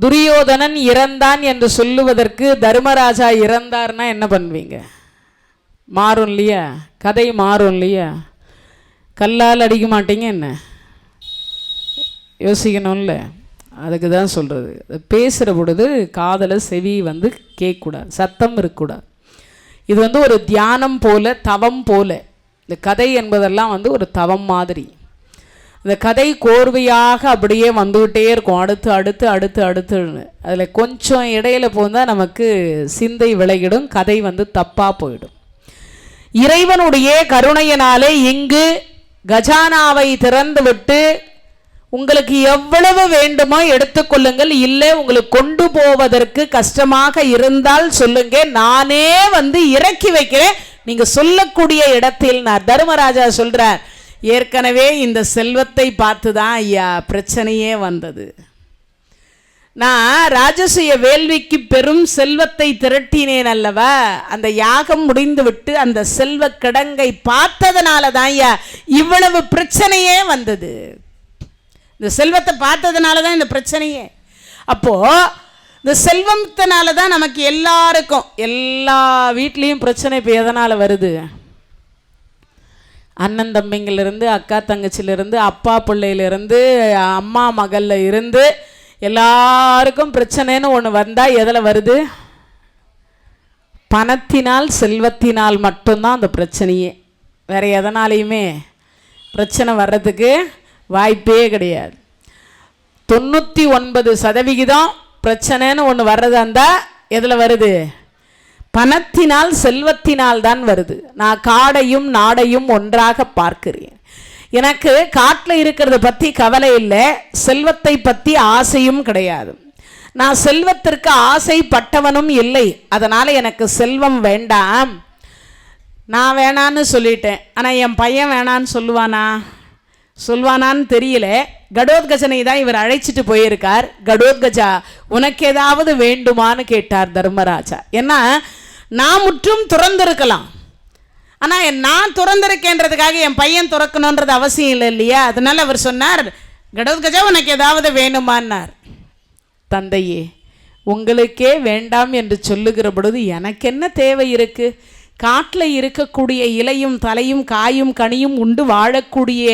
துரியோதனன் இறந்தான் என்று சொல்லுவதற்கு தர்மராஜா இறந்தார்னா என்ன பண்ணுவீங்க? மாறும் இல்லையா? கதை மாறும் இல்லையா? கல்லால் அடிக்க மாட்டீங்க என்ன? யோசிக்கணும்ல. அதுக்கு தான் சொல்கிறது, பேசுகிற பொழுது காதில் செவி கேட்கக்கூடாது, சத்தம் இருக்கக்கூடாது. இது ஒரு தியானம் போல, தவம் போல. இந்த கதை என்பதெல்லாம் ஒரு தவம் மாதிரி. இந்த கதை கோர்வையாக அப்படியே வந்துக்கிட்டே இருக்கும், அடுத்து அடுத்து அடுத்து அடுத்துன்னு. அதில் கொஞ்சம் இடையில போந்தால் நமக்கு சிந்தை விலகிடும், கதை தப்பாக போயிடும். இறைவனுடைய கருணையினாலே இங்கு கஜானாவை திறந்து விட்டு உங்களுக்கு எவ்வளவு வேண்டுமோ எடுத்துக்கொள்ளுங்கள், இல்லை உங்களுக்கு கொண்டு போவதற்கு கஷ்டமாக இருந்தால் சொல்லுங்க, நானே இறக்கி வைக்கிறேன் நீங்கள் சொல்லக்கூடிய இடத்தில். நான் தர்மராஜா சொல்கிறார், ஏற்கனவே இந்த செல்வத்தை பார்த்து தான் ஐயா பிரச்சனையே வந்தது. நான் ராஜசூய வேள்விக்கு பெரும் செல்வத்தை திரட்டினேன் அல்லவா, அந்த யாகம் முடிந்து விட்டு அந்த செல்வ கிடங்கை பார்த்ததுனால தான் ஐயா இவ்வளவு பிரச்சனையே வந்தது. இந்த செல்வத்தை பார்த்ததுனால தான் இந்த பிரச்சனையே. அப்போது இந்த செல்வத்தினால தான் நமக்கு எல்லாருக்கும் எல்லா வீட்லேயும் பிரச்சனை. இப்போ எதனால் வருது? அண்ணன் தம்பிங்கிலிருந்து, அக்கா தங்கச்சியிலிருந்து, அப்பா பிள்ளையிலிருந்து, அம்மா மகளில் இருந்து எல்லாருக்கும் பிரச்சனைன்னு ஒன்று வந்தால் எதில் வருது? பணத்தினால், செல்வத்தினால் மட்டும்தான் அந்த பிரச்சனையே. வேறு எதனாலையுமே பிரச்சனை வர்றதுக்கு வாய்ப்பே கிடையாது. 99% பிரச்சனைன்னு ஒன்று வர்றதா இருந்தால் எதில் வருது? பணத்தினால், செல்வத்தினால் தான் வருது. நான் காடையும் நாடையும் ஒன்றாக பார்க்கிறேன். எனக்கு காட்டில் இருக்கிறத பற்றி கவலை இல்லை, செல்வத்தை பற்றி ஆசையும் கிடையாது. நான் செல்வத்திற்கு ஆசைப்பட்டவனும் இல்லை, அதனால் எனக்கு செல்வம் வேண்டாம். நான் வேணான்னு சொல்லிட்டேன். ஆனால் என் பையன் வேணான்னு சொல்வானான்னு தெரியல. கடோத்கஜனை தான் இவர் அழைச்சிட்டு போயிருக்கார். கடோத்கஜா, உனக்கு ஏதாவது வேண்டுமான்னு கேட்டார் தர்மராஜா. ஏன்னா நான் முற்றும் துறந்திருக்கலாம், ஆனால் நான் துறந்திருக்கேன்றதுக்காக என் பையன் துறக்கணுன்றது அவசியம் இல்லை இல்லையா? அதனால் அவர் சொன்னார், கடோத்கஜா உனக்கு ஏதாவது வேணுமான்னார். தந்தையே, உங்களுக்கே வேண்டாம் என்று சொல்லுகிற பொழுது எனக்கு என்ன தேவை இருக்குது? காட்டில் இருக்கக்கூடிய இலையும் தலையும் காயும் கனியும் உண்டு வாழக்கூடிய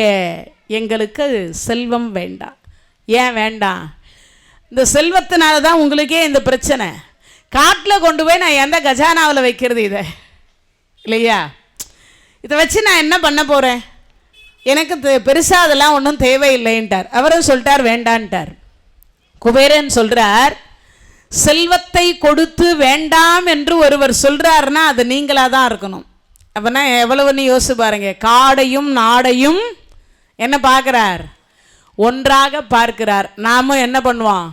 எங்களுக்கு செல்வம் வேண்டாம். ஏன் வேண்டாம்? இந்த செல்வத்தினால தான் உங்களுக்கே இந்த பிரச்சனை. காட்டில் கொண்டு போய் நான் எந்த கஜானாவில் வைக்கிறது இதை இல்லையா? இதை வச்சு நான் என்ன பண்ண போகிறேன்? எனக்கு பெருசாக அதெல்லாம் ஒன்றும் தேவையில்லைன்ட்டார். அவரும் சொல்லிட்டார் வேண்டான்ட்டார். குபேரன் சொல்கிறார், செல்வத்தை கொடுத்து வேண்டாம் என்று ஒருவர் சொல்கிறாருன்னா அது நீங்களாக தான் இருக்கணும். அப்போனா எவ்வளவுன்னு யோசிச்சு பாருங்க. காடையும் நாடையும் என்ன பார்க்குறார்? ஒன்றாக பார்க்கிறார். நாமும் என்ன பண்ணுவோம்?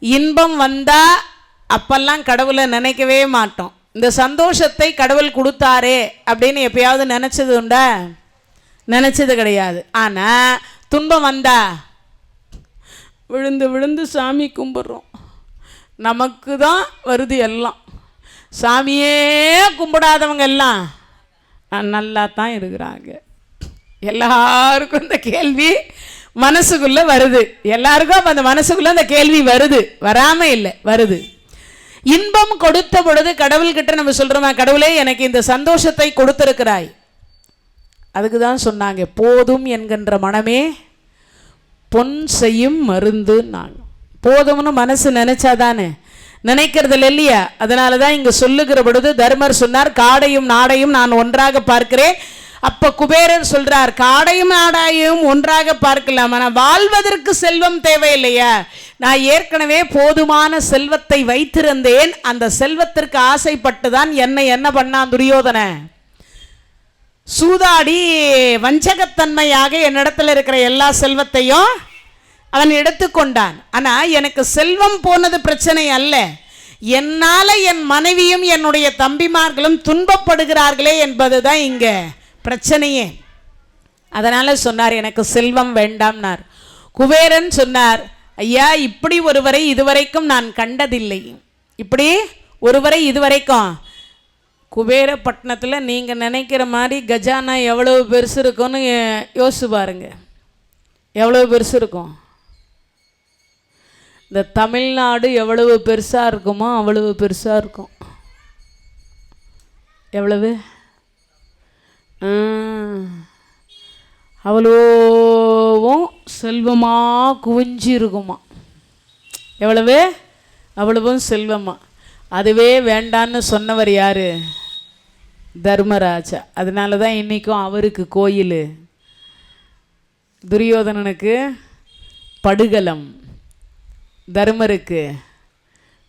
இன்பம் வந்தால் அப்பெல்லாம் கடவுளை நினைக்கவே மாட்டோம். இந்த சந்தோஷத்தை கடவுள் கொடுத்தாரே அப்படின்னு எப்பயாவது நினச்சது உண்டா? நினச்சது கிடையாது. ஆனால் துன்பம் வந்தா விழுந்து விழுந்து சாமி கும்பிட்றோம். நமக்கு தான் வருது எல்லாம். சாமியே கும்பிடாதவங்க எல்லாம் நல்லா தான் இருக்கிறாங்க. எல்லாருக்கும் இந்த கேள்வி மனசுக்குள்ளே வருது. எல்லாருக்கும் அப்போ அந்த மனசுக்குள்ளே அந்த கேள்வி வருது, வராமல் இல்லை, வருது. இன்பம் கொடுத்த பொழுது கடவுள்கிட்ட நம்ம சொல்கிறோமா, கடவுளே எனக்கு இந்த சந்தோஷத்தை கொடுத்திருக்கிறாய். அதுக்கு தான் சொன்னாங்க, போதும் என்கின்ற மனமே பொன் செய்யும் மருந்து. நாங்கள் போதும்னு மனசு நினைச்சாதானே, நினைக்கிறது இல்லையா? அதனால தான் இங்கே சொல்லுகிற பொழுது தர்மர் சொன்னார், காடையும் நாடையும் நான் ஒன்றாக பார்க்கிறேன். அப்போ குபேரர் சொல்றார், காடையும் நாடையும் ஒன்றாக பார்க்கலாம், ஆனால் வாழ்வதற்கு செல்வம் தேவையில்லையா? நான் ஏற்கனவே போதுமான செல்வத்தை வைத்திருந்தேன். அந்த செல்வத்திற்கு ஆசைப்பட்டு தான் என்னை என்ன பண்ணான் துரியோதன? சூதாடி வஞ்சகத்தன்மையாக என்னிடத்தில் இருக்கிற எல்லா செல்வத்தையும் அவன் எடுத்துக்கொண்டான். ஆனால் எனக்கு செல்வம் போனது பிரச்சனை அல்ல, என்னால் என் மனைவியும் என்னுடைய தம்பிமார்களும் துன்பப்படுகிறார்களே என்பதுதான் இங்கே பிரச்சனையே. அதனால் சொன்னார், எனக்கு செல்வம் வேண்டாம்னார். குபேரன் சொன்னார், ஐயா, இப்படி ஒருவரை இதுவரைக்கும் நான் கண்டதில்லை. இப்படி ஒருவரை இதுவரைக்கும் குபேரப்பட்டினத்தில் நீங்கள் நினைக்கிற மாதிரி கஜானா எவ்வளவு பெருசு இருக்கும்னு யோசிச்சு பாருங்க. எவ்வளவு பெருசு இருக்கும்? இந்த தமிழ்நாடு எவ்வளவு பெருசாக இருக்குமோ அவ்வளவு பெருசாக இருக்கும். எவ்வளவு? அவ்வளோவும் செல்வமாக குவிஞ்சி இருக்குமா. எவ்வளவு? அவ்வளவும் செல்வமா. அதுவே வேண்டான்னு சொன்னவர் யார்? தர்மராஜா. அதனால தான் இன்றைக்கும் அவருக்கு கோயில், துரியோதனனுக்கு படுகலம், தர்மருக்கு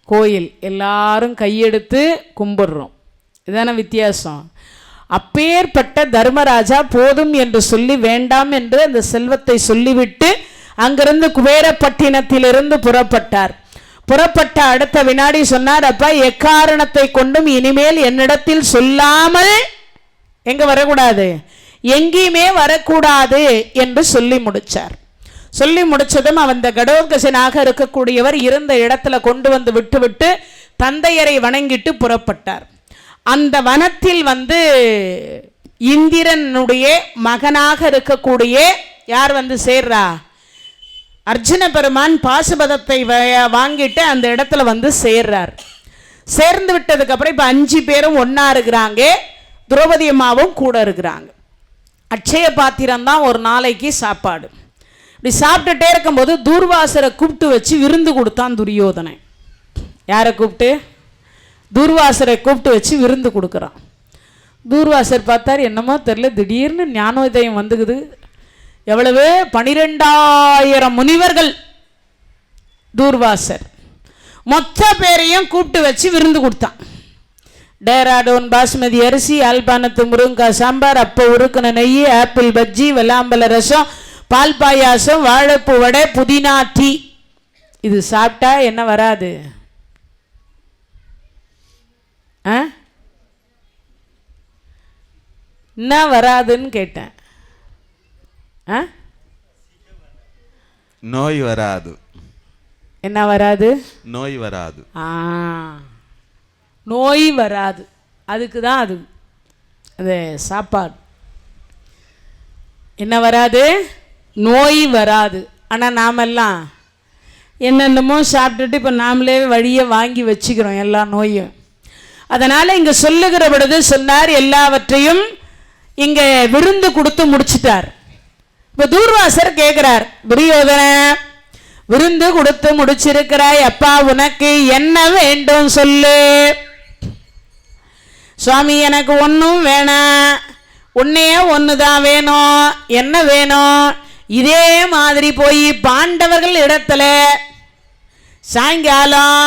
கோயில். எல்லாரும் கையெடுத்து கும்பிடுறோம். இதான வித்தியாசம். அப்பேற்பட்ட தர்மராஜா போதும் என்று சொல்லி வேண்டாம் என்று அந்த செல்வத்தை சொல்லிவிட்டு அங்கிருந்து குபேரப்பட்டினத்திலிருந்து புறப்பட்டார். புறப்பட்ட அடுத்த வினாடி சொன்னார், அப்பா எக்காரணத்தை கொண்டும் இனிமேல் என்னிடத்தில் சொல்லாமல் எங்க வரக்கூடாது, எங்கேயுமே வரக்கூடாது என்று சொல்லி முடிச்சார். சொல்லி முடிச்சதும் அந்த கடோத்கஜனாக இருக்கக்கூடியவர் இருந்த இடத்துல கொண்டு வந்து விட்டுவிட்டு தந்தையரை வணங்கிட்டு புறப்பட்டார். அந்த வனத்தில் இந்திரனுடைய மகனாக இருக்கக்கூடிய யார் சேர்றா? அர்ஜுன பெருமான் பாசுபதத்தை வாங்கிட்டு அந்த இடத்துல சேர்றார். சேர்ந்து விட்டதுக்கு அப்புறம் இப்போ 5 பேரும் ஒன்னா இருக்கிறாங்க. திரௌபதி அம்மாவும் கூட இருக்கிறாங்க. அட்சய பாத்திரம் தான் ஒரு நாளைக்கு சாப்பாடு. இப்படி சாப்பிட்டுட்டே இருக்கும்போது தூர்வாசரை கூப்பிட்டு வச்சு விருந்து கொடுத்தான் துரியோதனன். யாரை கூப்பிட்டு? தூர்வாசரை கூப்பிட்டு வச்சு விருந்து கொடுக்குறான். தூர்வாசர் பார்த்தார், என்னமோ தெரில, திடீர்னு ஞானோதயம் வந்துக்குது. எவ்வளவு? 12,000 முனிவர்கள். தூர்வாசர் மொத்த பேரையும் கூப்பிட்டு வச்சு விருந்து கொடுத்தான். டேராடோன் பாஸ்மதி அரிசி, ஆல்பானத்து முருங்காய் சாம்பார், அப்போ உருக்குன நெய், ஆப்பிள் பஜ்ஜி, வெள்ளாம்பல ரசம், பால் பாயாசம், வாழைப்பூ வடை, புதினா டீ. இது சாப்பிட்டா என்ன வராது? என்ன வராதுன்னு கேட்டேன். நோய் வராது. என்ன வராது? நோய் வராது. நோய் வராது. அதுக்கு தான் அது சாப்பாடு. என்ன வராது? நோய் வராது. ஆனால் நாமெல்லாம் என்னென்னமோ சாப்பிட்டுட்டு இப்போ நாமளே வழியை வாங்கி வச்சுக்கிறோம் எல்லா நோயும். அதனால் இங்கே சொல்லுகிற பொழுது சொன்னார், எல்லாவற்றையும் இங்கே விருந்து கொடுத்து முடிச்சிட்டார். இப்போ தூர்வாசர் கேட்குறார், துரியோதன விருந்து கொடுத்து முடிச்சிருக்கிறாய், அப்பா உனக்கு என்ன வேண்டும் சொல்லு. சுவாமி எனக்கு ஒன்றும் வேணாம், ஒன்னே ஒன்று தான் வேணும். என்ன வேணும்? இதே மாதிரி போய் பாண்டவர்கள் இடத்துல சாயங்காலம்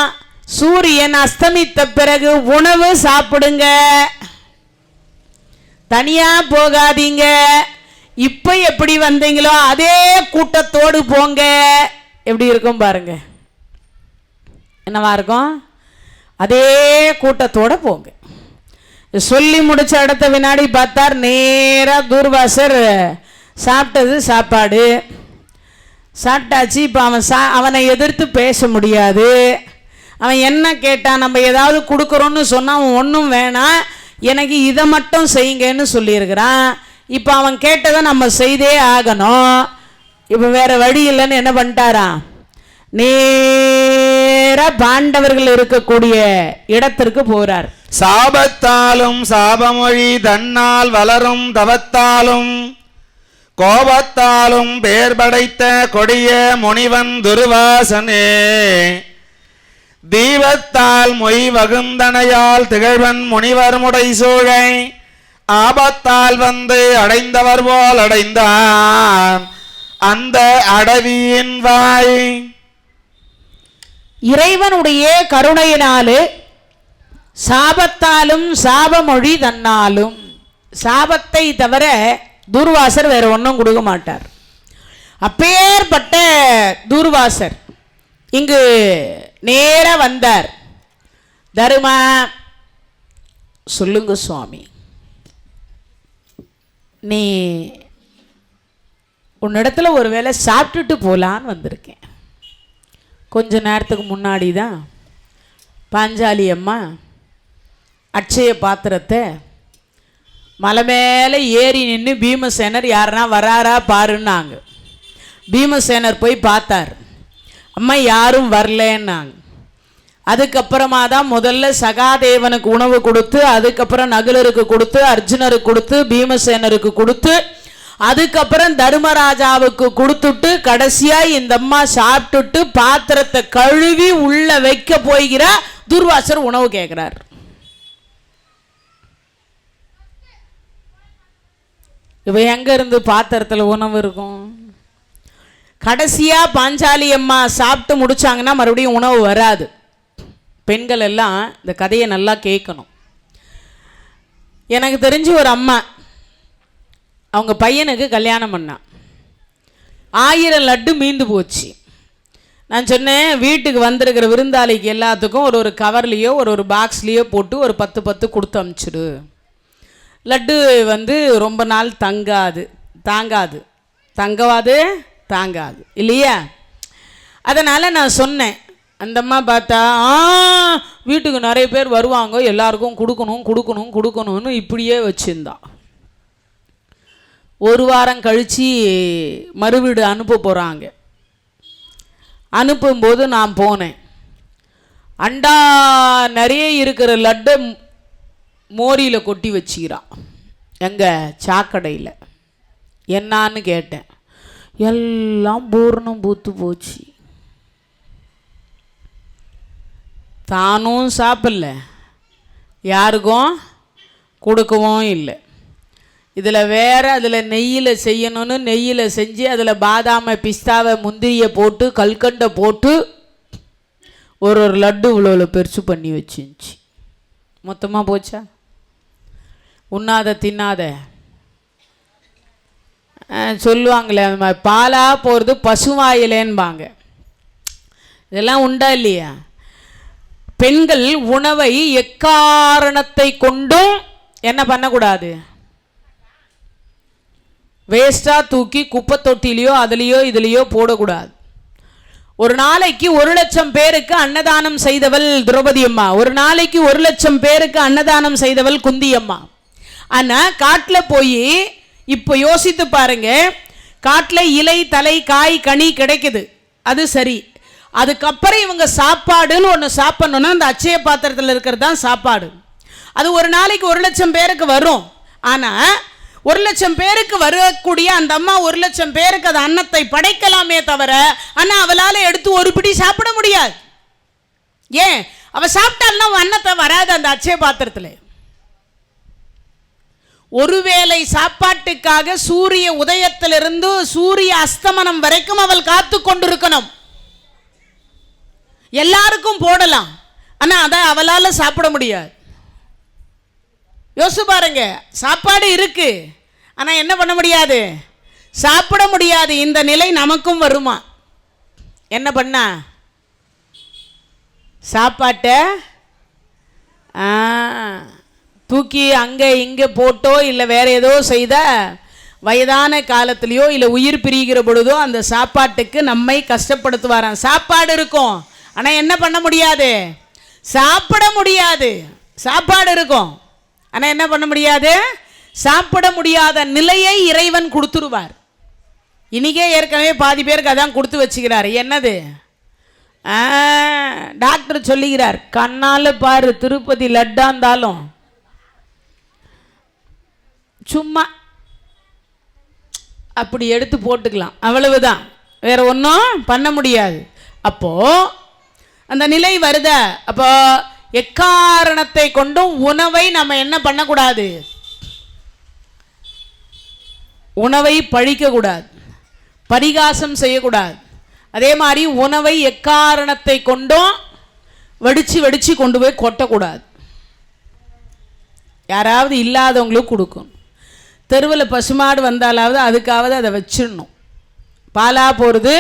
சூரியன் அஸ்தமித்த பிறகு உணவு சாப்பிடுங்க, தனியா போகாதீங்க. இப்ப எப்படி வந்தீங்களோ அதே கூட்டத்தோடு போங்க. எப்படி இருக்கும் பாருங்க, என்னவா இருக்கும்? அதே கூட்டத்தோட போங்க. சொல்லி முடிச்ச அடுத்த வினாடி பார்த்தார், நேரா தூர்வாசர் சாப்பிட்டது சாப்பாடு சாப்பிட்டாச்சு. இப்போ அவனை எதிர்த்து பேச முடியாது. அவன் என்ன கேட்டான்? நம்ம ஏதாவது கொடுக்குறோன்னு சொன்னால் அவன் ஒன்றும் வேணாம், எனக்கு இதை மட்டும் செய்யுங்கன்னு சொல்லியிருக்கிறான். இப்போ அவன் கேட்டதை நம்ம செய்தே ஆகணும். இப்போ வேற வழி இல்லைன்னு என்ன பண்ணிட்டாராம், நேர பாண்டவர்கள் இருக்கக்கூடிய இடத்திற்கு போறார். சாபத்தாலும் சாபமொழி தன்னால் வளரும் தவத்தாலும் கோபத்தாலும் பேர் படைத்த கொடிய முனிவன் துர்வாசனே, தீபத்தால் மொய் வகுந்தனையால் திகழ்வன் முனிவர் முடை சூழை, ஆபத்தால் அடைந்தவர் போல் அடைந்தான் அந்த அடவியின் வாய். இறைவனுடைய கருணையினாலே சாபத்தாலும் சாபமொழி தன்னாலும், சாபத்தை தவிர தூர்வாசர் வேற ஒன்றும் கொடுக்க மாட்டார். அப்பேற்பட்ட தூர்வாசர் இங்கு நேர வந்தார். தருமா சொல்லுங்க சுவாமி, நீ உன்னிடத்துல ஒரு வேளை சாப்பிட்டுட்டு போலான்னு வந்திருக்கேன். கொஞ்ச நேரத்துக்கு முன்னாடி தான் பாஞ்சாலி அம்மா அட்சய பாத்திரத்தை மலை மேலே ஏறி நின்று பீமசேனர் யாருன்னா வராரா பாருன்னாங்க. பீமசேனர் போய் பார்த்தார். அம்மா யாரும் வரலன்னாங்க. அதுக்கப்புறமா தான் முதல்ல சகாதேவனுக்கு உணவு கொடுத்து, அதுக்கப்புறம் நகுலருக்கு கொடுத்து, அர்ஜுனருக்கு கொடுத்து, பீமசேனருக்கு கொடுத்து, அதுக்கப்புறம் தர்மராஜாவுக்கு கொடுத்துட்டு கடைசியா இந்த அம்மா சாப்பிட்டுட்டு பாத்திரத்தை கழுவி உள்ள வைக்க போகிற துர்வாசர் உணவு கேட்கிறார். இவ எங்க இருந்து பாத்திரத்துல உணவு இருக்கும்? கடைசியா பாஞ்சாலி அம்மா சாப்பிட்டு முடிச்சாங்கன்னா மறுபடியும் உணவு வராது. பெண்கள் எல்லாம் இந்த கதையை நல்லா கேட்கணும். எனக்கு தெரிஞ்சு ஒரு அம்மா அவங்க பையனுக்கு கல்யாணம் பண்ணா. 1000 லட்டு மீந்து போச்சு. நான் சொன்னேன், வீட்டுக்கு வந்திருக்கிற விருந்தாளிக்கு எல்லாத்துக்கும் ஒரு கவர்லேயோ ஒரு பாக்ஸ்லேயோ போட்டு ஒரு 10 கொடுத்து அனுப்பிச்சிடு. லட்டு ரொம்ப நாள் தாங்காது இல்லையா? அதனால் நான் சொன்னேன். அந்த அம்மா பார்த்தா வீட்டுக்கு நிறைய பேர் வருவாங்க, எல்லாருக்கும் கொடுக்கணும்னு இப்படியே வச்சுருந்தா. ஒரு வாரம் கழித்து மறுவீடு அனுப்ப போகிறாங்க. அனுப்பும்போது நான் போனேன். அண்டா நிறைய இருக்கிற லட்டை மோரியில் கொட்டி வச்சுக்கிறான். எங்கள் சாக்கடையில். என்னான்னு கேட்டேன். எல்லாம் பூர்ணம் பூத்து போச்சு. தானும் சாப்பிடல, யாருக்கும் கொடுக்கவும் இல்லை. அதில் நெய்யில் செய்யணும்னு நெய்யில் செஞ்சு அதில் பாதாமை, பிஸ்தாவை, முந்திரியை போட்டு கல்கண்டை போட்டு ஒரு லட்டு இவ்வளோ பெருசு பண்ணி வச்சுருந்துச்சு. மொத்தமாக போச்சா? உண்ணாத தின்னாத சொல்லுவாங்களே, அந்த மாதிரி பாலாக போகிறது பசுவாயிலேன்பாங்க. இதெல்லாம் உண்டா இல்லையா? பெண்கள் உணவை எக்காரணத்தை கொண்டும் என்ன பண்ணக்கூடாது? வேஸ்ட்டாக தூக்கி குப்பை தொட்டிலையோ இதுலேயோ போடக்கூடாது. ஒரு நாளைக்கு 1,00,000 பேருக்கு அன்னதானம் செய்தவள் திரௌபதி அம்மா. ஒரு நாளைக்கு 1,00,000 பேருக்கு அன்னதானம் செய்தவள் குந்தி அம்மா. ஆனால் காட்டில் போய் இப்போ யோசித்து பாருங்க, காட்டில் இலை, தலை, காய், கனி கிடைக்குது, அது சரி. அதுக்கப்புறம் இவங்க சாப்பாடுன்னு ஒன்று சாப்பிடணுன்னா அந்த அச்சய பாத்திரத்தில் இருக்கிறது தான் சாப்பாடு. அது ஒரு நாளைக்கு 1,00,000 பேருக்கு வரும். ஆனால் 1,00,000 பேருக்கு வரக்கூடிய அந்த அம்மா 1,00,000 பேருக்கு அது அன்னத்தை படைக்கலாமே தவிர, ஆனால் அவளால் எடுத்து ஒரு பிடி சாப்பிட முடியாது. ஏன்? அவள் சாப்பிட்டாலும் அன்னத்தை வராது அந்த அச்சய பாத்திரத்தில். ஒருவேளை சாப்பாட்டுக்காக சூரிய உதயத்திலிருந்து சூரிய அஸ்தமனம் வரைக்கும் அவள் காத்து கொண்டிருக்கணும். எல்லாருக்கும் போடலாம், ஆனால் அதை அவளால் சாப்பிட முடியாது. யோசிச்சு பாருங்க, சாப்பாடு இருக்கு, ஆனால் என்ன பண்ண முடியாது? சாப்பிட முடியாது. இந்த நிலை நமக்கும் வருமா? என்ன பண்ணா? சாப்பாட்டை தூக்கி அங்கே இங்கே போட்டோ இல்லை வேற ஏதோ செய்த வயதான காலத்திலையோ இல்லை உயிர் பிரிகிற பொழுதோ அந்த சாப்பாட்டுக்கு நம்மை கஷ்டப்படுத்துவாராம். சாப்பாடு இருக்கும், ஆனால் என்ன பண்ண முடியாது? சாப்பிட முடியாது. சாப்பாடு இருக்கும், ஆனால் என்ன பண்ண முடியாது? சாப்பிட முடியாத நிலையை இறைவன் கொடுத்துருவார். இன்னைக்கே ஏற்கனவே பாதி பேருக்கு அதான் கொடுத்து வச்சுக்கிறார். என்னது? டாக்டர் சொல்லுகிறார், கண்ணால் பாரு, திருப்பதி லட்டா இருந்தாலும் சும்மா அப்படி எடுத்து போட்டுக்கலாம், அவ்வளவுதான், வேற ஒன்றும் பண்ண முடியாது. அப்போ அந்த நிலை வருத. அப்போ எக்காரணத்தை கொண்டும் உணவை நம்ம என்ன பண்ணக்கூடாது? உணவை பழிக்கக்கூடாது, பரிகாசம் செய்யக்கூடாது. அதே மாதிரி உணவை எக்காரணத்தை கொண்டும் வடிச்சு கொண்டு போய் கொட்டக்கூடாது. யாராவது இல்லாதவங்களுக்கு கொடுக்கணும். தெருவில் பசுமாடு வந்தாலாவது அதுக்காவது அதை வச்சிடணும். பாலாக போகிறது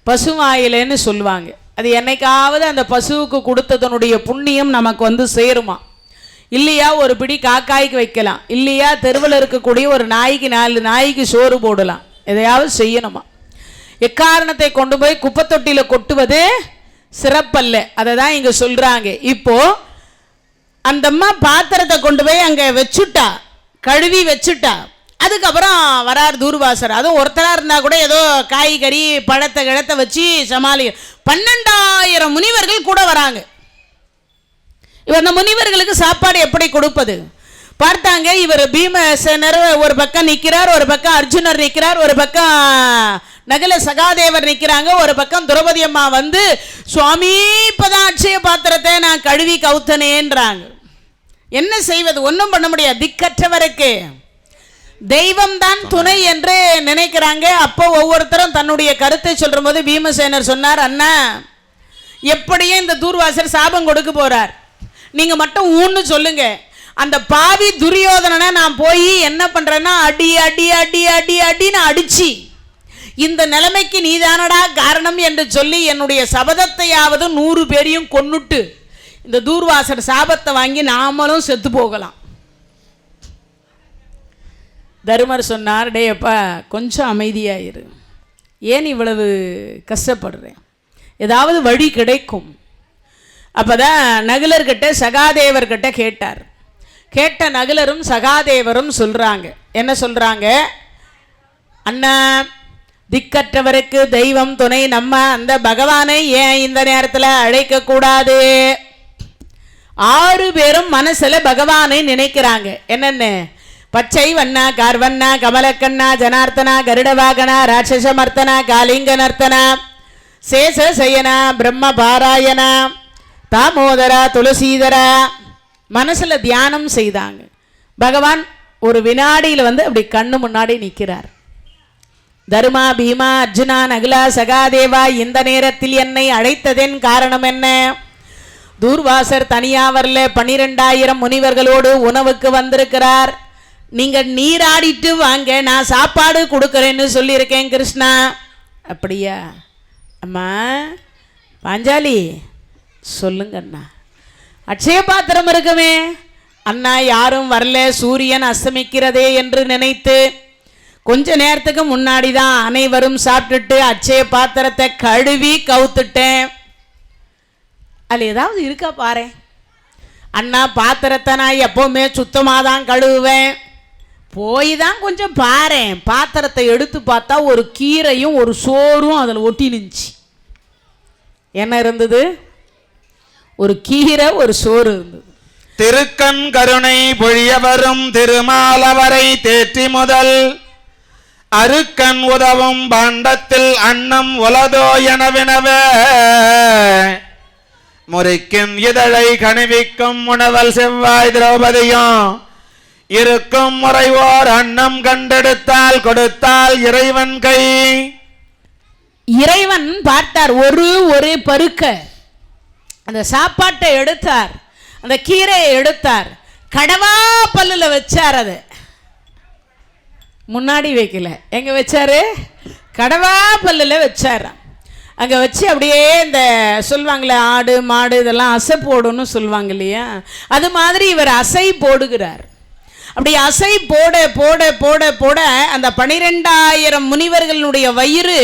பசுவாயிலேன்னு சொல்லுவாங்க. அது என்னைக்காவது அந்த பசுவுக்கு கொடுத்ததனுடைய புண்ணியம் நமக்கு சேருமா? இல்லையா ஒரு பிடி காக்காய்க்கு வைக்கலாம், இல்லையா தெருவில் இருக்கக்கூடிய ஒரு நாய்க்கு 4 நாய்க்கு சோறு போடலாம், எதையாவது செய்யணுமா? எக்காரணத்தை கொண்டு போய் குப்பை தொட்டியில் கொட்டுவது சிறப்பல்ல. அதை தான் இங்கே சொல்கிறாங்க. இப்போ அந்த அம்மா பாத்திரத்தை கொண்டு போய் அங்கே வச்சுட்டா, கழுவி வச்சுட்டா. அதுக்கப்புறம் வரார் தூர்வாசர். அதுவும் ஒருத்தராக இருந்தால் கூட ஏதோ காய்கறி பழத்தை கிழத்தை வச்சு சமாளி. 12,000 முனிவர்கள் கூட வராங்க. இவர் அந்த முனிவர்களுக்கு சாப்பாடு எப்படி கொடுப்பது பார்த்தாங்க. இவர் பீமசேனர் ஒரு பக்கம் நிற்கிறார், ஒரு பக்கம் அர்ஜுனர் நிற்கிறார், ஒரு பக்கம் நகுல சகாதேவர் நிற்கிறாங்க, ஒரு பக்கம் திரௌபதி அம்மா வந்து சுவாமி இப்பதான் அட்சய பாத்திரத்தை நான் கழுவி கவுத்தனேன்றாங்க. என்ன செய்வது? ஒன்றும் பண்ண முடியாது. திக்கற்றவருக்கு தெய்வம் தான் துணை என்று நினைக்கிறாங்க. அப்போ ஒவ்வொருத்தரும் தன்னுடைய கருத்தை சொல்ற போது பீமசேனர் சொன்னார், அண்ணா எப்படியும் இந்த தூர்வாசர் சாபம் கொடுக்க போறார், நீங்க மட்டும் ஊன்னு சொல்லுங்க. அந்த பாவி துரியோதனனை நான் போய் என்ன பண்றேன்னா அடி அடி அடி அடி அடின்னு அடிச்சு இந்த நிலைமைக்கு நீதானடா காரணம் என்று சொல்லி என்னுடைய சபதத்தையாவது 100 பேரையும் கொன்னுட்டு இந்த தூர்வாசர் சாபத்தை வாங்கி நாமளும் செத்து போகலாம். தருமர் சொன்னார், டே அப்பா கொஞ்சம் அமைதியாயிரு, ஏன் இவ்வளவு கஷ்டப்படுறேன், ஏதாவது வழி கிடைக்கும். அப்போதான் நகுலர்கிட்ட சகாதேவர்கிட்ட கேட்டார். கேட்ட நகுலரும் சகாதேவரும் சொல்கிறாங்க, என்ன சொல்கிறாங்க, அண்ணா திக்கற்றவருக்கு தெய்வம் துணை, நம்ம அந்த பகவானை ஏன் இந்த நேரத்தில் அழைக்கக்கூடாது? 6 பேரும் மனசில் பகவானை நினைக்கிறாங்க. என்னென்ன? பச்சை வண்ணா, கார்வண்ணா, கமலக்கண்ணா, ஜனார்த்தனா, கருடவாகனா, ராட்சசமர்த்தனா, காலிங்க நர்த்தனா, சேஷ சயனா, பிரம்ம பாராயணா, தாமோதரா, துளசீதரா மனசில் தியானம் செய்தாங்க. பகவான் ஒரு வினாடியில் வந்து அப்படி கண்ணு முன்னாடி நிற்கிறார். தர்மா, பீமா, அர்ஜுனா, நகுலா, சகாதேவா இந்த நேரத்தில் என்னை அழைத்ததன் காரணம் என்ன? தூர்வாசர் தனியா வரல, 12,000 முனிவர்களோடு உணவுக்கு வந்திருக்கிறார். நீங்கள் நீராடிட்டு வாங்க, நான் சாப்பாடு கொடுக்குறேன்னு சொல்லியிருக்கேன் கிருஷ்ணா. அப்படியா? அம்மா பாஞ்சாலி சொல்லுங்க அண்ணா, அட்சய பாத்திரம் இருக்குமே. அண்ணா யாரும் வரல, சூரியன் அஸ்தமிக்கிறதே என்று நினைத்து கொஞ்ச நேரத்துக்கு முன்னாடி தான் அனைவரும் சாப்பிட்டுட்டு அட்சய பாத்திரத்தை கழுவி கவுத்துட்டேன். அதில் ஏதாவது இருக்கா பாரு அண்ணா. பாத்திரத்தை நான் எப்போவுமே சுத்தமாக தான் கழுவுவேன், போய் தான் கொஞ்சம் பாரேன். பாத்திரத்தை எடுத்து பார்த்தா ஒரு கீரையும் ஒரு சோறும் அதில் ஒட்டி நின்றுச்சு. என்ன இருந்தது? ஒரு கீரை ஒரு சோறு இருந்தது. திருக்கண் கருணை பொழிய வரும் திருமாலவரை தேற்றி முதல் அருக்கண் உதவும் பாண்டத்தில் அன்னம் உலதோ எனவினவே முறிக்கும் இதழை கணிவிக்கும் உணவல் செவ்வாய் திரௌபதியும் இருக்கும் முறைவோர் அன்னம் கண்டெடுத்தால் கொடுத்தால் இறைவன் கை. இறைவன் பார்த்தார், ஒரு பருக்க அந்த சாப்பாட்டை எடுத்தார், அந்த கீரையை எடுத்தார், கடவா பல்லுல வச்சார். அதை முன்னாடி வைக்கல, எங்க வச்சாரு? கடவா பல்லுல வச்சார். அங்கே வச்சு அப்படியே இந்த சொல்லுவாங்களே ஆடு மாடு இதெல்லாம் அசை போடுன்னு சொல்லுவாங்க இல்லையா, அது மாதிரி இவர் அசை போடுகிறார். அப்படி அசை போட போட போட போட அந்த 12,000 முனிவர்களுடைய வயிறு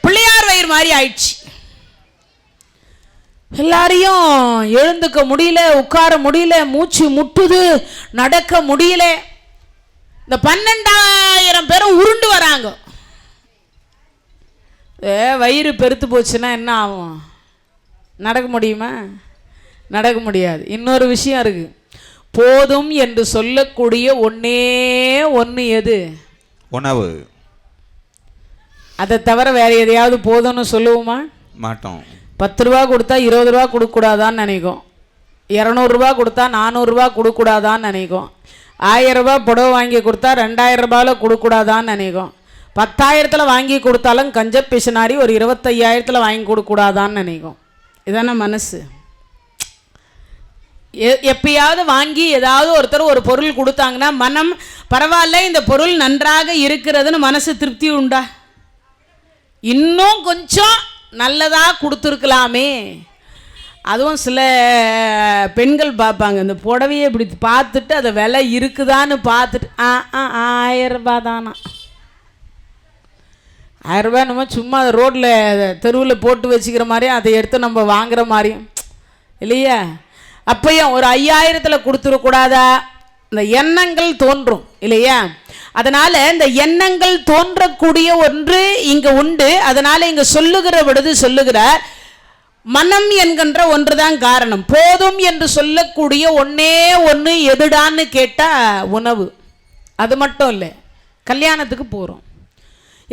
பிள்ளையார் வயிறு மாதிரி ஆயிடுச்சு. எல்லாரையும் எழுந்துக்க முடியல, உட்கார முடியல, மூச்சு முட்டுது, நடக்க முடியல. இந்த 12,000 பேரும் உருண்டு வராங்க. வயிறு பெருத்து போச்சுன்னா என்ன ஆகும்? நடக்க முடியுமா? நடக்க முடியாது. இன்னொரு விஷயம் இருக்கு, போதும் என்று சொல்லக்கூடிய ஒன்னே ஒன்று எது? உணவு. அதை தவிர வேற எதையாவது போதும்னு சொல்லுவோமா? மாட்டோம். 10 ரூபா கொடுத்தா 20 ரூபா கொடுக்கக்கூடாதான்னு நினைக்கும், 200 ரூபா கொடுத்தா 400 ரூபா கொடுக்கக்கூடாதான்னு நினைக்கும், 1000 ரூபா புடவை வாங்கி கொடுத்தா 2000 ரூபாயில் கொடுக்கக்கூடாதான்னு நினைக்கும், 10,000 வாங்கி கொடுத்தாலும் கஞ்ச பிசினாரி ஒரு 25,000 வாங்கி கொடுக்கக்கூடாதான்னு நினைக்கும். இதான மனசு. எப்பயாவது வாங்கி ஏதாவது ஒருத்தர் ஒரு பொருள் கொடுத்தாங்கன்னா மனம் பரவாயில்ல, இந்த பொருள் நன்றாக இருக்கிறதுன்னு மனசு திருப்தி உண்டா? இன்னும் கொஞ்சம் நல்லதாக கொடுத்துருக்கலாமே. அதுவும் சில பெண்கள் பார்ப்பாங்க, இந்த புடவையை இப்படி பார்த்துட்டு அதை விலை இருக்குதான்னு பார்த்துட்டு 1000 ரூபா தானா, 1000 ரூபா நம்ம சும்மா ரோட்டில் தெருவில் போட்டு வச்சுக்கிற மாதிரியும் அதை எடுத்து நம்ம வாங்குகிற மாதிரியும் இல்லையா? அப்பயும் ஒரு 5000 கொடுத்துடக்கூடாதா? இந்த எண்ணங்கள் தோன்றும் இல்லையா? அதனால இந்த எண்ணங்கள் தோன்றக்கூடிய ஒன்று இங்க உண்டு. அதனால இங்க சொல்லுகிற பொழுது சொல்லுகிறார், மனம் என்கின்ற ஒன்றுதான் காரணம். போதும் என்று சொல்லக்கூடிய ஒன்னே ஒன்று எதுடான்னு கேட்டா உணவு. அது மட்டும் இல்லை, கல்யாணத்துக்கு போகிறோம்,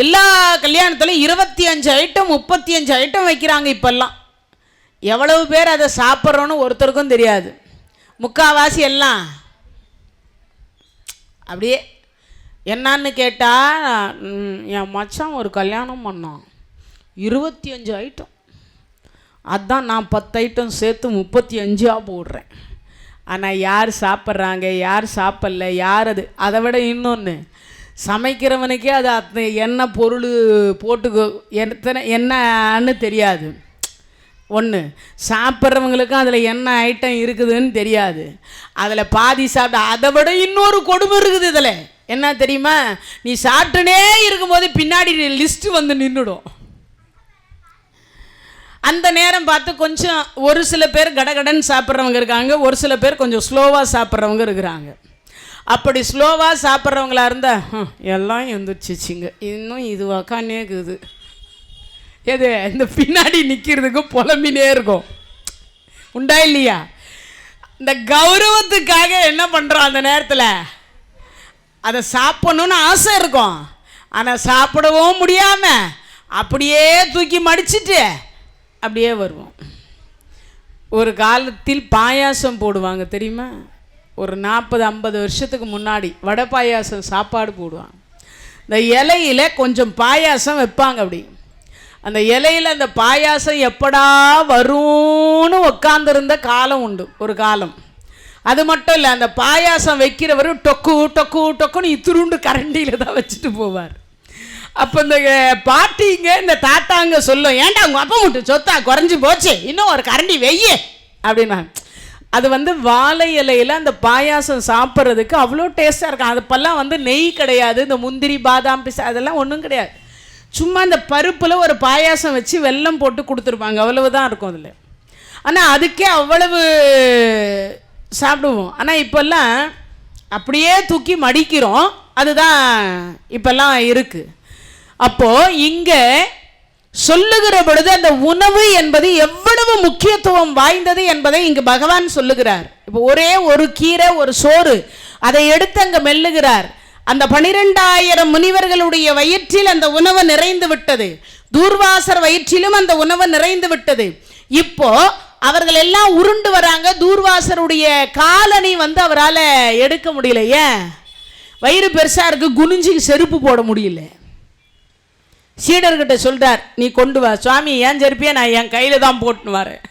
எல்லா கல்யாணத்திலும் 25 ஐட்டம் 35 ஐட்டம் வைக்கிறாங்க. இப்பெல்லாம் எவ்வளவு பேர் அதை சாப்பிட்றோன்னு ஒருத்தருக்கும் தெரியாது. முக்காவாசி எல்லாம் அப்படியே என்னான்னு கேட்டால், என் மச்சான் ஒரு கல்யாணம் பண்ணான் 25 ஐட்டம், அதுதான் நான் 10 ஐட்டம் சேர்த்து 35ஆக போடுறேன். ஆனால் யார் சாப்பிட்றாங்க யார் சாப்பிட்ல யார் அது? அதை விட இன்னொன்று, சமைக்கிறவனுக்கே அது என்ன பொருள் போட்டுக்கோ என்னன்னு தெரியாது. ஒன்று, சாப்பிட்றவங்களுக்கும் அதில் என்ன ஐட்டம் இருக்குதுன்னு தெரியாது. அதில் பாதி சாப்பிட்ட, அதை விட இன்னொரு கொடுமை இருக்குது இதில். என்ன தெரியுமா? நீ சாப்பிட்டுனே இருக்கும்போது பின்னாடி லிஸ்ட்டு வந்து நின்றுடும். அந்த நேரம் பார்த்து கொஞ்சம் ஒரு சில பேர் கடகடன்னு சாப்பிட்றவங்க இருக்காங்க, ஒரு சில பேர் கொஞ்சம் ஸ்லோவாக சாப்பிட்றவங்க இருக்கிறாங்க. அப்படி ஸ்லோவாக சாப்பிட்றவங்களா இருந்தால் எல்லாம் எழுந்திரிச்சிச்சிங்க, இன்னும் இது உக்கானே இருக்குது, எது இந்த பின்னாடி நிற்கிறதுக்கு புலம்பினே இருக்கும். உண்டா இல்லையா? இந்த கௌரவத்துக்காக என்ன பண்ணுறோம், அந்த நேரத்தில் அதை சாப்பிடணுன்னு ஆசை இருக்கும், ஆனால் சாப்பிடவும் முடியாமல் அப்படியே தூக்கி மடிச்சிட்டு அப்படியே வருவோம். ஒரு காலத்தில் பாயாசம் போடுவாங்க தெரியுமா? ஒரு 40-50 வருஷத்துக்கு முன்னாடி வடை பாயாசம் சாப்பாடு போடுவாங்க. இந்த இலையில் கொஞ்சம் பாயாசம் வைப்பாங்க. அப்படி அந்த இலையில் அந்த பாயாசம் எப்படா வரும்னு உட்காந்துருந்த காலம் உண்டு ஒரு காலம். அது மட்டும் இல்லை, அந்த பாயாசம் வைக்கிறவர் டொக்கு டொக்கு டொக்குன்னு இத்துருண்டு கரண்டியில் தான் வச்சுட்டு போவார். அப்போ இந்த பாட்டிங்க இந்த தாத்தாங்க சொல்லும், ஏன்டா உங்கள் அப்பா மட்டும் சொத்தா குறைஞ்சி போச்சு, இன்னும் ஒரு கரண்டி வெய்ய அப்படின்னா. அது வாழை இலையில் அந்த பாயாசம் சாப்பிட்றதுக்கு அவ்வளோ டேஸ்ட்டாக இருக்கும். அதுப்பெல்லாம் நெய் கிடையாது, இந்த முந்திரி பாதாம் பிஸ்தா அதெல்லாம் ஒன்றும் கிடையாது. சும்மா இந்த பருப்பில் ஒரு பாயாசம் வச்சு வெல்லம் போட்டு கொடுத்துருப்பாங்க, அவ்வளவுதான் இருக்கும் அதில். ஆனால் அதுக்கே அவ்வளவு சாப்பிடுவோம். ஆனால் இப்போல்லாம் அப்படியே தூக்கி மடிக்கிறோம், அதுதான் இப்போல்லாம் இருக்குது. அப்போது இங்கே சொல்லுகிற பொழுது அந்த உணவு என்பது எவ்வளவு முக்கியத்துவம் வாய்ந்தது என்பதை இங்கு பகவான் சொல்லுகிறார். இப்போ ஒரே ஒரு கீரை ஒரு சோறு அதை எடுத்து அங்கே மெல்லுகிறார். அந்த 12,000 முனிவர்களுடைய வயிற்றில் அந்த உணவு நிறைந்து விட்டது, தூர்வாசர் வயிற்றிலும் அந்த உணவு நிறைந்து விட்டது. இப்போ அவர்கள் எல்லாம் உருண்டு வராங்க. தூர்வாசருடைய காலணி அவரால் எடுக்க முடியல. ஏன்? வயிறு பெருசாக இருக்கு, குனிஞ்சி செருப்பு போட முடியல. சீடர்கிட்ட சொல்றார், நீ கொண்டு வா. சுவாமி, ஏன் செருப்பியா? நான் என் கையில் தான் போட்டுன்னு வரேன்.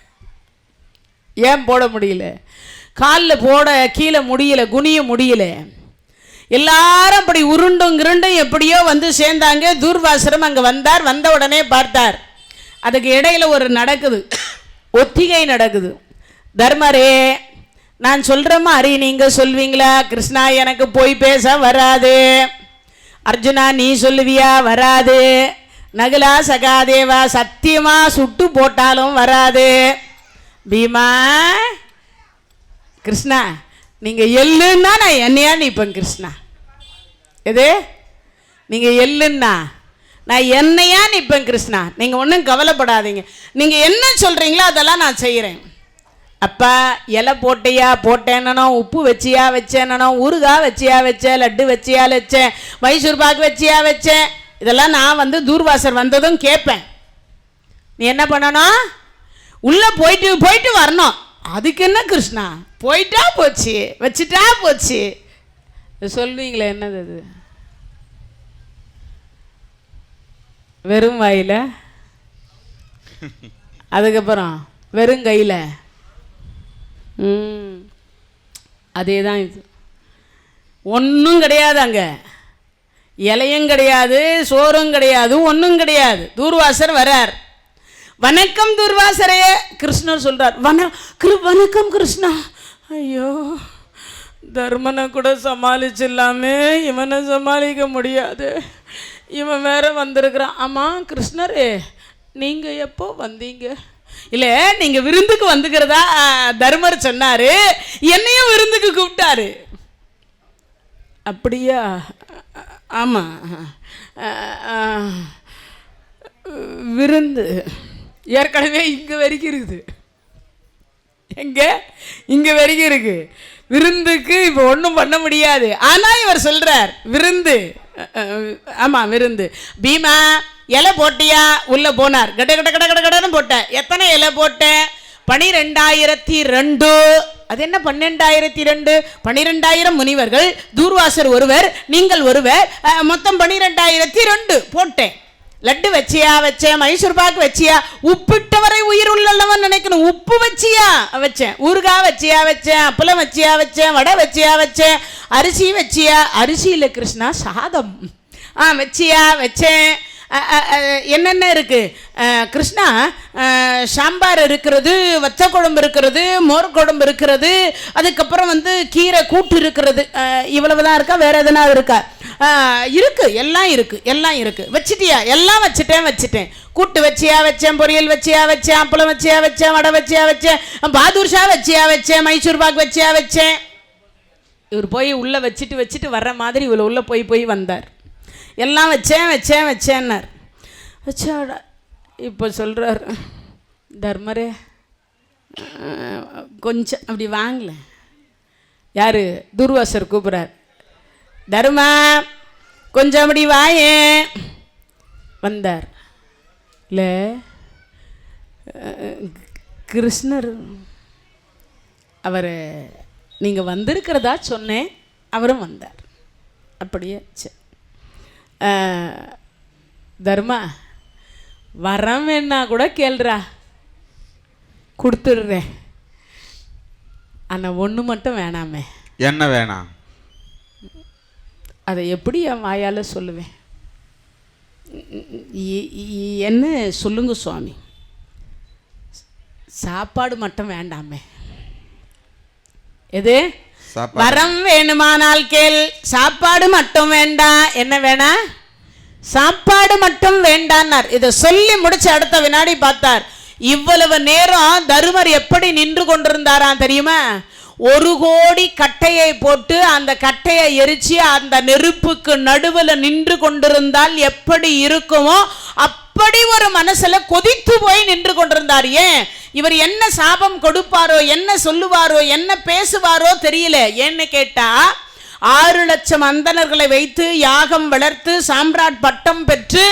ஏன் போட முடியல? காலில் போட கீழே முடியல, குனிய முடியல. எல்லாரும் அப்படி உருண்டும் கிருண்டும் எப்படியோ சேர்ந்தாங்க. தூர்வாசரம் அங்கே வந்தார். வந்த உடனே பார்த்தார், அதுக்கு இடையில ஒரு நடக்குது, ஒத்திகை நடக்குது. தர்மரே, நான் சொல்கிற மாதிரி நீங்கள் சொல்வீங்களா? கிருஷ்ணா, எனக்கு போய் பேச வராது. அர்ஜுனா, நீ சொல்லுவியா? வராது. நகுலா சகாதேவா, சத்தியமா சுட்டு போட்டாலும் வராது. பீமா, கிருஷ்ணா, நீங்கள் எள்ளுன்னா நான் என்னையா நிற்பேன். கிருஷ்ணா, எது? நீங்கள் எள்ளுன்னா நான் என்னையா நிற்பேன். கிருஷ்ணா, நீங்கள் ஒன்றும் கவலைப்படாதீங்க, நீங்கள் என்ன சொல்கிறீங்களோ அதெல்லாம் நான் செய்கிறேன். அப்பா, இலை போட்டியா? போட்டேன்னோ. உப்பு வச்சியா? வச்சேன்னோ. ஊறுகாய் வச்சியா? வச்சேன். லட்டு வச்சியா? வச்சேன். மைசூர் பாக்கு வச்சியா? வச்சேன். இதெல்லாம் நான் தூர்வாசர் வந்ததும் கேட்பேன். நீ என்ன பண்ணணும்? உள்ளே போயிட்டு போயிட்டு வரணும். அதுக்கு என்ன கிருஷ்ணா, போயிட்டா போச்சு, வச்சுட்டா போச்சு சொல்வீங்களே, என்னது அது? வெறும் வாயில், அதுக்கப்புறம் வெறும் கையில். அதே தான் இது. ஒன்றும் கிடையாது, அங்கே இலையும் கிடையாது, சோறும் கிடையாது, ஒன்றும் கிடையாது. தூர்வாசர் வரார். வணக்கம் தூர்வாசரே. கிருஷ்ணர் சொல்கிறார், வணக்கம் கிருஷ்ணா. ஐயோ, தர்மனை கூட சமாளிச்சிடலாமே, இவனை சமாளிக்க முடியாது, இவன் வேற வந்திருக்கிறான். ஆமாம் கிருஷ்ணரே, நீங்கள் எப்போ வந்தீங்க? இல்லை நீங்கள் விருந்துக்கு வந்துக்கிறதா தர்மர் சொன்னார், என்னையும் விருந்துக்கு கூப்பிட்டாரு. அப்படியா? ஆமாம், விருந்து ஏற்கனவே இங்கே வரைக்கும் இருக்குது. எங்கே? இங்கே வரைக்கும் இருக்கு. விருந்துக்கு இப்போ ஒன்றும் பண்ண முடியாது. ஆனால் இவர் சொல்கிறார் விருந்து. ஆமாம், விருந்து. பீமா இலை போட்டியா? உள்ளே போனார். கட கட கட கட கடன்னு போட்டேன். எத்தனை இலை போட்டேன்? 12,200. அது என்ன 12,200? 12,000 முனிவர்கள், தூர்வாசர் ஒருவர், நீங்கள் ஒருவர், மொத்தம் 12,200 போட்டேன். லட்டு வச்சியா? வச்சேன். மைசூர் பாக்கு வச்சியா? உப்பிட்டவரை உயிர் உள்ளவன் நினைக்கணும். உப்பு வச்சியா? வச்சேன். ஊறுகாய் வச்சியா? வச்சேன். அப்பளம் வச்சியா? வச்சேன். வடை வச்சியா? வச்சேன். அரிசி வச்சியா? அரிசி இல்லை கிருஷ்ணா, சாதம். வச்சியா? வச்சேன். என்னென்ன இருக்கு கிருஷ்ணா? சாம்பார் இருக்கிறது, வத்த குழம்பு இருக்கிறது, மோர் குழம்பு இருக்கிறது, அதுக்கப்புறம் கீரை கூட்டு இருக்கிறது. இவ்வளவுதான் இருக்கா? வேற எதனா இருக்கா? இருக்கு, எல்லாம் இருக்கு, எல்லாம் இருக்கு. வச்சிட்டியா? எல்லாம் வச்சுட்டேன். கூட்டு வச்சியா? வச்சேன். பொரியல் வச்சியா? வச்சேன். அப்பளம் வச்சியா? வச்சேன். வடை வச்சியா? வச்சேன். பாதுஷா வச்சியா? வச்சேன். மைசூர் பாக் வச்சியா? வச்சேன். இவர் போய் உள்ளே வச்சுட்டு வர்ற மாதிரி இவ்வளோ உள்ளே போய் வந்தார். எல்லாம் வச்சேன்னார். வச்சாடா. இப்போ சொல்கிறார் தர்மரே, கொஞ்சம் அப்படி வாங்கல. யார்? துர்வாசர் கூப்பிட்றார். தர்மா கொஞ்சம் அப்படி வாயே. வந்தார். இல்லை கிருஷ்ணர் அவர் நீங்கள் வந்திருக்கிறதா சொன்னேன், அவரும் வந்தார். அப்படியே சரி. தர்மா வரம் வேணா கூட கேள்றா, கொடுத்துடுறேன். ஆனால் ஒன்று மட்டும் வேணாமே. என்ன வேணாம்? அதை எப்படி என் வாயால் சொல்லுவேன்? என்ன சொல்லுங்க சுவாமி. சாப்பாடு மட்டும் வேண்டாமே. எது? வரம் வேணுமானால் கேள், சாப்பாடு மட்டும் வேண்டாம். என்ன வேணாம்? சாப்பாடு மட்டும் வேண்டான்னார். இதை சொல்லி முடிச்ச அடுத்த வினாடி பார்த்தார். இவ்வளவு நேரம் தருமர் எப்படி நின்று கொண்டிருந்தாராம் தெரியுமா? 1 கோடி கட்டையை போட்டு அந்த கட்டையை எரிச்சு அந்த நெருப்புக்கு நடுவில் நின்று கொண்டிருந்தால் எப்படி இருக்குமோ அப்படி ஒரு மனசுல கொதித்து போய் நின்று கொண்டிருந்தார். ஏன்? இவர் என்ன சாபம் கொடுப்பாரோ, என்ன சொல்லுவாரோ, என்ன பேசுவாரோ தெரியல. ஏன்னு கேட்டா 6 லட்சம் அந்தணர்களை வைத்து யாகம் வளர்த்து சாம்ராட் பட்டம் பெற்று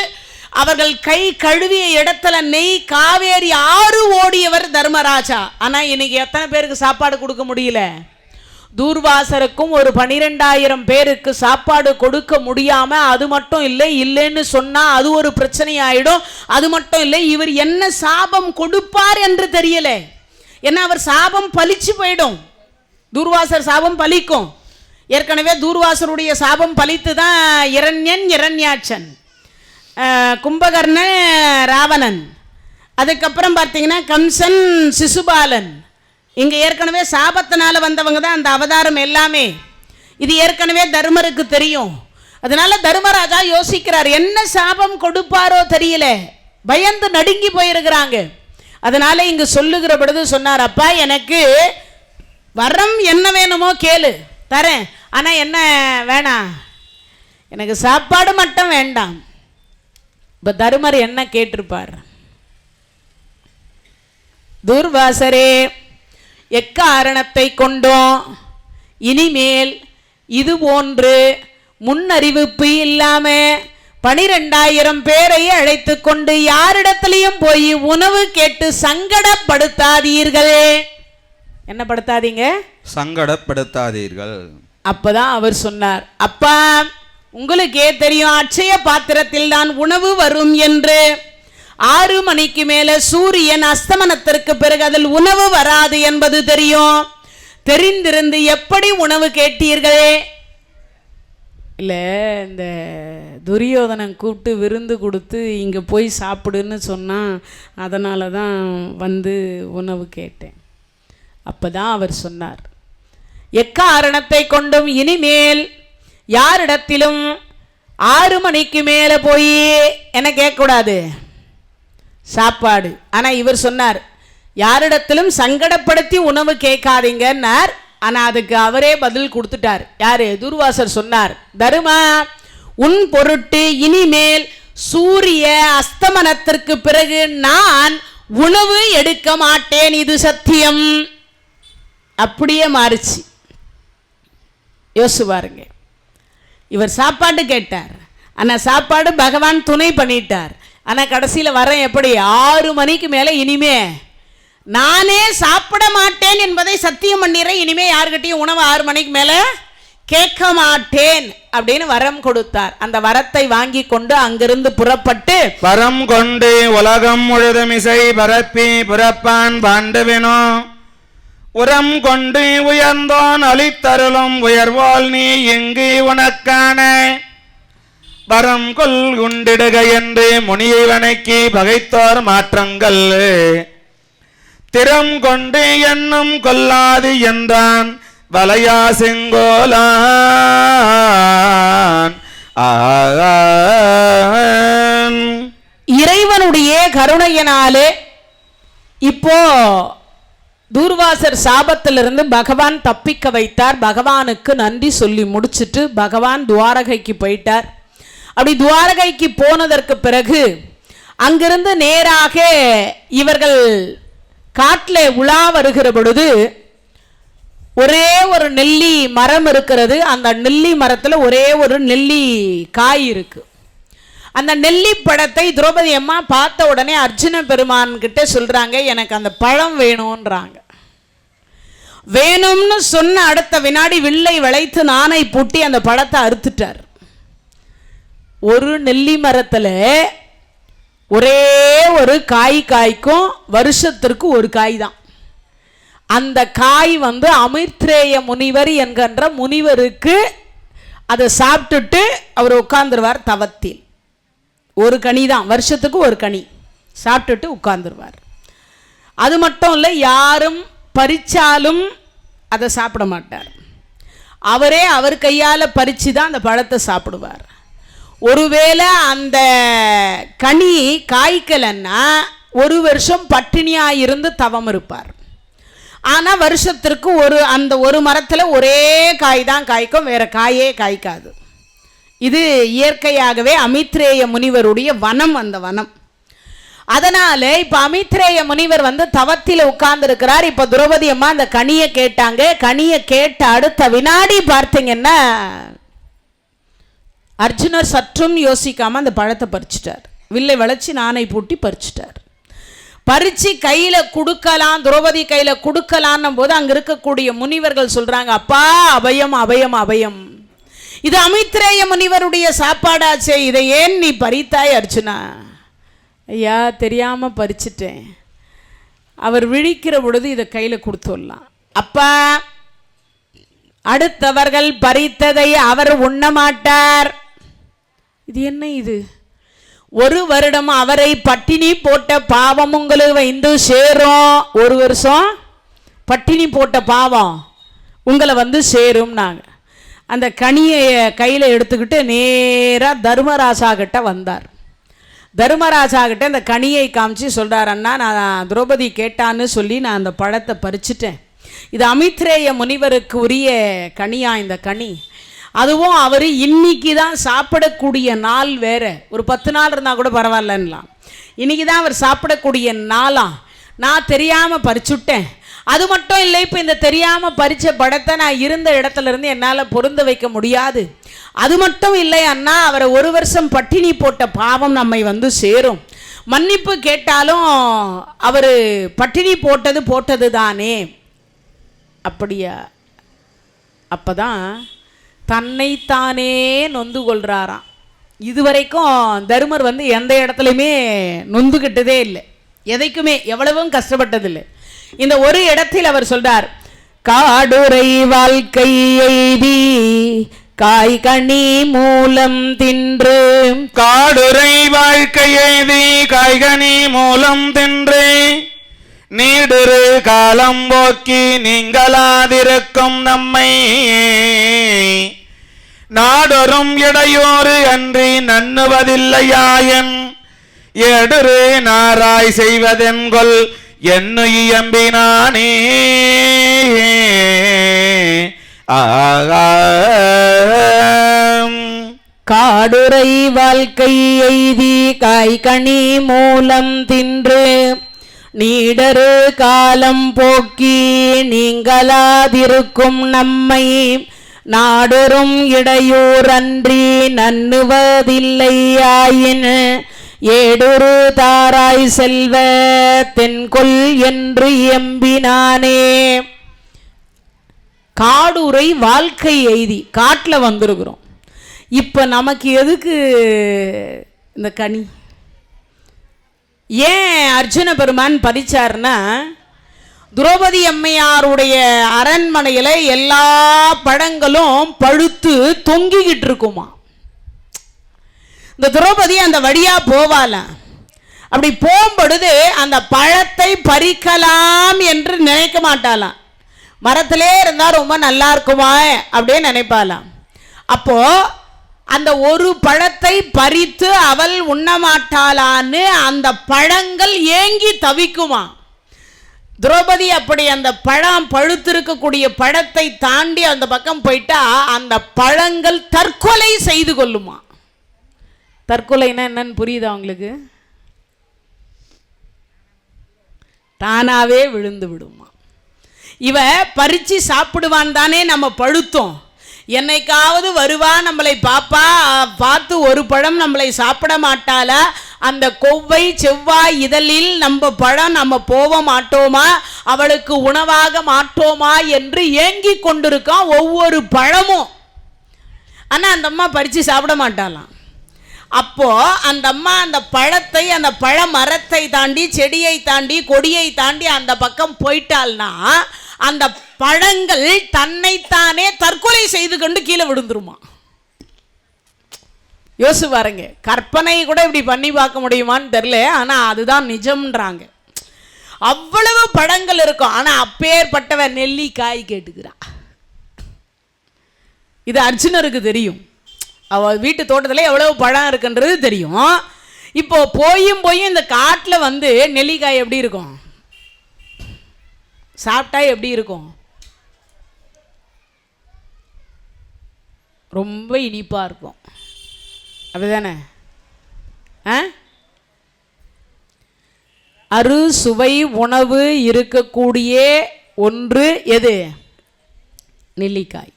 அவர்கள் கை கழுவிய இடத்துல நெய் காவேரி ஆறு ஓடியவர் தர்மராஜா. ஆனா இன்னைக்கு எத்தனை பேருக்கு சாப்பாடு கொடுக்க முடியல? தூர்வாசருக்கும் ஒரு 12,000 பேருக்கு சாப்பாடு கொடுக்க முடியாம, அது மட்டும் இல்லை, இல்லைன்னு சொன்னா அது ஒரு பிரச்சனை ஆயிடும். அது மட்டும் இல்லை, இவர் என்ன சாபம் கொடுப்பார் என்று தெரியல. ஏன்னா அவர் சாபம் பலிச்சு போயிடும். தூர்வாசர் சாபம் பலிக்கும். ஏற்கனவே தூர்வாசருடைய சாபம் பலித்து தான் இரண்யன் இரண்யாட்சன், கும்பகர்ணன் ராவணன், அதுக்கப்புறம் பார்த்தீங்கன்னா கம்சன் சிசுபாலன். இங்கே ஏற்கனவே சாபத்தினால வந்தவங்க தான் அந்த அவதாரம் எல்லாமே. இது ஏற்கனவே தர்மருக்கு தெரியும். அதனால தர்மராஜா யோசிக்கிறார், என்ன சாபம் கொடுப்பாரோ தெரியல. பயந்து நடுங்கி போயிருக்கிறாங்க. அதனால இங்கு சொல்லுகிற பொழுது சொன்னார், அப்பா எனக்கு வரம் என்ன வேணுமோ கேளு, தரேன். ஆனால் என்ன வேணாம்? எனக்கு சாப்பாடு மட்டும் வேண்டாம். இப்போ தருமர் என்ன கேட்டிருப்பார்? தூர்வாசரே, எக்காரணத்தை கொண்டோம் இனிமேல் இது போன்று முன்னறிவிப்பு இல்லாம 12,000 பேரை அழைத்து கொண்டு யாரிடத்திலையும் போய் உணவு கேட்டு சங்கடப்படுத்தாதீர்கள். என்ன படுத்தாதீங்க? சங்கடப்படுத்தாதீர்கள். அப்பதான் அவர் சொன்னார், அப்பா உங்களுக்கே தெரியும் அட்சய பாத்திரத்தில் தான் உணவு வரும் என்று. 6 மணிக்கு மேல சூரியன் அஸ்தமனத்திற்கு பிறகு அதில் உணவு வராது என்பது தெரியும். தெரிந்திருந்து எப்படி உணவு கேட்டீர்களே? இல்ல, இந்த துரியோதனன் கூப்பிட்டு விருந்து கொடுத்து இங்க போய் சாப்பிடுன்னு சொன்னா, அதனால தான் உணவு கேட்டேன். அப்பதான் அவர் சொன்னார், எக்காரணத்தை கொண்டும் இனிமேல் யாரிடத்திலும் 6 மணிக்கு மேல போய் என்ன கேட்கக்கூடாது, சாப்பாடு. ஆனா இவர் சொன்னார், யாரிடத்திலும் சங்கடப்படுத்தி உணவு கேட்காதீங்கன்னார். ஆனா அதுக்கு அவரே பதில் கொடுத்துட்டார். யாரு? துர்வாசர் சொன்னார், தருமா, உன் பொருட்டு இனிமேல் சூரிய அஸ்தமனத்திற்கு பிறகு நான் உணவு எடுக்க மாட்டேன், இது சத்தியம். அப்படியே மாறுச்சு. யோசிச்சு பாருங்க. இவர் சாப்பாடு கேட்டார், ஆனா சாப்பாடு பகவான் துணை பண்ணிட்டார். ஆனா கடைசியில வரேன் எப்படி? 6 மணிக்கு மேல இனிமே நானே சாப்பிட மாட்டேன் என்பதை சத்தியம் பண்ணிடுறேன், இனிமே யாருக்கிட்டையும் உணவு 6 மணிக்கு மேல கேட்க மாட்டேன் அப்படின்னு வரம் கொடுத்தார். அந்த வரத்தை வாங்கி கொண்டு அங்கிருந்து புறப்பட்டு வரம் கொண்டு உலகம் முழுதும் இசை பரப்பி புறப்பான் பாண்டுவினோ உரம் கொண்டு உயர்ந்தோன் அளித்தருளும் உயர்வால் நீ எங்கு உனக்கான வரம் கொல் உண்டிடுக என்று முனியை வணக்கி பகைத்தோர் மாற்றங்கள் திறம் கொண்டு எண்ணம் கொல்லாது என்றான் வலையா செங்கோலான். இறைவனுடைய கருணையினாலே இப்போ தூர்வாசர் சாபத்திலிருந்து பகவான் தப்பிக்க வைத்தார். பகவானுக்கு நன்றி சொல்லி முடிச்சுட்டு பகவான் துவாரகைக்கு போயிட்டார். அப்படி துவாரகைக்கு போனதற்கு பிறகு அங்கிருந்து நேராக இவர்கள் காட்டில் உலா வருகிற பொழுது ஒரே ஒரு நெல்லி மரம் இருக்கிறது. அந்த நெல்லி மரத்தில் ஒரே ஒரு நெல்லி காய் இருக்கு. அந்த நெல்லி பழத்தை திரௌபதி அம்மா பார்த்த உடனே அர்ஜுன பெருமான் கிட்ட சொல்றாங்க, எனக்கு அந்த பழம் வேணும்ன்றாங்க. வேணும்னு சொன்ன அடுத்த வினாடி வில்லை வளைத்து நானை பூட்டி அந்த பழத்தை அறுத்துட்டார். ஒரு நெல்லி மரத்துல ஒரே ஒரு காய் காய்க்கும், வருஷத்திற்கு ஒரு காய் தான். அந்த காய் அமிர்த்ரேய முனிவர் என்கின்ற முனிவருக்கு அதை சாப்பிட்டுட்டு அவர் உட்கார்ந்துருவார் தவத்தில். ஒரு கனி தான், வருஷத்துக்கு ஒரு கனி சாப்பிட்டுட்டு உட்கார்ந்துருவார். அது மட்டும் இல்லை, யாரும் பறிச்சாலும் அதை சாப்பிட மாட்டார். அவரே அவர் கையால் பறித்து தான் அந்த பழத்தை சாப்பிடுவார். ஒருவேளை அந்த கனி காய்க்கலைன்னா ஒரு வருஷம் பட்டினியாக இருந்து தவம் இருப்பார். ஆனால் வருஷத்திற்கு அந்த ஒரு மரத்தில் ஒரே காய் தான் காய்க்கும், வேற காயே காய்க்காது. இது இயற்கையாகவே அமித்ரேய முனிவருடைய வனம், அந்த வனம். அதனால இப்ப அமித்ரேய முனிவர் தவத்தில் உட்கார்ந்து இருக்கிறார். இப்ப திரௌபதி அம்மா அந்த கனியை கேட்டாங்க. கனியை கேட்ட அடுத்த வினாடி பார்த்தீங்கன்னா அர்ஜுனர் சற்றும் யோசிக்காம அந்த பழத்தை பறிச்சிட்டார். வில்லை வளைச்சி நானை பூட்டி பறிச்சிட்டார். பறிச்சு கையில கொடுக்கலாம், திரௌபதி கையில கொடுக்கலான்னும் போது அங்க இருக்கக்கூடிய முனிவர்கள் சொல்றாங்க, அப்பா அபயம் அபயம் அபயம், இது அமித்ரேய முனிவருடைய சாப்பாடாச்சே, இதை ஏன் நீ பறித்தாய் அர்ஜுனா? ஐயா தெரியாம பறிச்சிட்டேன். அவர் விழிக்கிற பொழுது இதை கையில கொடுத்துடலாம். அப்பா, அடுத்தவர்கள் பறித்ததை அவர் உண்ண மாட்டார். இது என்ன? இது ஒரு வருடம் அவரை பட்டினி போட்ட பாவம் உங்களுக்கு சேரும். ஒரு வருஷம் பட்டினி போட்ட பாவம் உங்களை சேரும். நாங்கள் அந்த கனியை கையில் எடுத்துக்கிட்டு நேராக தர்மராஜா கிட்ட வந்தார். தர்மராஜா கிட்ட இந்த கனியை காமிச்சு சொல்கிறார், அண்ணா நான் திரௌபதி கேட்டான்னு சொல்லி நான் அந்த பழத்தை பறிச்சிட்டேன். இது அமித்ரேய முனிவருக்கு உரிய கனியா இந்த கனி. அதுவும் அவர் இன்னைக்கு தான் சாப்பிடக்கூடிய நாள், வேற ஒரு 10 நாள் இருந்தால் கூட பரவாயில்லலாம். இன்னைக்கு தான் அவர் சாப்பிடக்கூடிய நாளாம். நான் தெரியாமல் பறிச்சுட்டேன். அது மட்டும் இல்லை, இப்போ இந்த தெரியாமல் பறித்த படத்தை நான் இருந்த இடத்துல இருந்து என்னால் பொருந்த வைக்க முடியாது. அது மட்டும் இல்லை அண்ணா, அவரை ஒரு வருஷம் பட்டினி போட்ட பாவம் நம்மை சேரும். மன்னிப்பு கேட்டாலும் அவர் பட்டினி போட்டது தானே. அப்படியா? அப்போதான் தன்னைத்தானே நொந்து கொள்கிறாராம். இதுவரைக்கும் தருமர் எந்த இடத்துலையுமே நொந்துக்கிட்டதே இல்லை, எதைக்குமே எவ்வளவும் கஷ்டப்பட்டதில்லை. இந்த ஒரு இடத்தில் அவர் சொல்றார், காடுரை வாழ்க்கை எய்தி காய் கனி மூலம் தின்று, காடுரை வாழ்க்கை எய்தி காய்கனி மூலம் தின்று நீடுரு காலம் போக்கி நீங்களாதிருக்கும் நம்மை நாடொரும் இடையோறு அன்றி நண்ணுவதில்லையாயன் எடுரு நாராய் செய்வதென்கொல் என்னு இயம்பினானே காடுரை வாழ்க்கை எய்தி காய்கனி மூலம் தின்று நீடரு காலம் போக்கி நீங்களாதிருக்கும் நம்மை நாடொரும் இடையூறன்றி நன்னுவதில்லையாயின் ஏடுரு தாராய் செல்வ தென்கொல் என்று எம்பினானே. காடுரை வாழ்க்கை எய்தி காட்டில் வந்திருக்கிறோம். இப்போ நமக்கு எதுக்கு இந்த கனி? ஏன் அர்ஜுன பெருமான் பறிச்சார்னா, திரௌபதி அம்மையாருடைய அரண்மனையில் எல்லா பழங்களும் பழுத்து தொங்கிக்கிட்டு இருக்குமா. இந்த திரௌபதி அந்த வழியா போவாலாம். அப்படி போகும்பொழுது அந்த பழத்தை பறிக்கலாம் என்று நினைக்க மாட்டாளாம். மரத்திலே இருந்தால் ரொம்ப நல்லா இருக்குமா அப்படியே நினைப்பாளாம். அப்போ அந்த ஒரு பழத்தை பறித்து அவள் உண்ணமாட்டாளான்னு அந்த பழங்கள் ஏங்கி தவிக்குமா. திரௌபதி அப்படி அந்த பழம் பழுத்திருக்கக்கூடிய பழத்தை தாண்டி அந்த பக்கம் போயிட்டா அந்த பழங்கள் தற்கொலை செய்து கொள்ளுமா. தற்கொலைன்னா என்னன்னு புரியுதா உங்களுக்கு? தானாவே விழுந்து விடுமா. இவ பறிச்சு சாப்பிடுவான் தானே நம்ம பழுத்தோம். என்னைக்காவது வருவா, நம்மளை பாப்பா, பார்த்து ஒரு பழம் நம்மளை சாப்பிட மாட்டாளா? அந்த கொவ்வை செவ்வாய் இதழில் நம்ம பழம் நம்ம போக மாட்டோமா, அவளுக்கு உணவாக மாட்டோமா என்று ஏங்கி கொண்டிருக்கோம் ஒவ்வொரு பழமும். ஆனால் அந்த அம்மா பறித்து சாப்பிட மாட்டாளாம். அப்போ அந்த அம்மா அந்த பழத்தை, அந்த பழ மரத்தை தாண்டி, செடியை தாண்டி, கொடியை தாண்டி அந்த பக்கம் போயிட்டாள்னா அந்த பழங்கள் தன்னைத்தானே தற்கொலை செய்து கொண்டு கீழே விழுந்துருமா. யோசிச்சு பாருங்க. கற்பனை கூட இப்படி பண்ணி பார்க்க முடியுமான்னு தெரியல. ஆனால் அதுதான் நிஜம்ன்றாங்க. அவ்வளவு பழங்கள் இருக்கும். ஆனால் அப்பேற்பட்டவ நெல்லிக்காய் கேட்டுக்கிறா. இது அர்ஜுனருக்கு தெரியும். அவள் வீட்டு தோட்டத்தில் எவ்வளவு பழம் இருக்குன்றது தெரியும். இப்போ போயும் இந்த காட்டில் வந்து நெல்லிக்காய் எப்படி இருக்கும், சாப்பிட்டா எப்படி இருக்கும்? ரொம்ப இனிப்பாக இருக்கும். அப்படிதானே? அறு சுவை உணவு இருக்கக்கூடிய ஒன்று எது? நெல்லிக்காய்.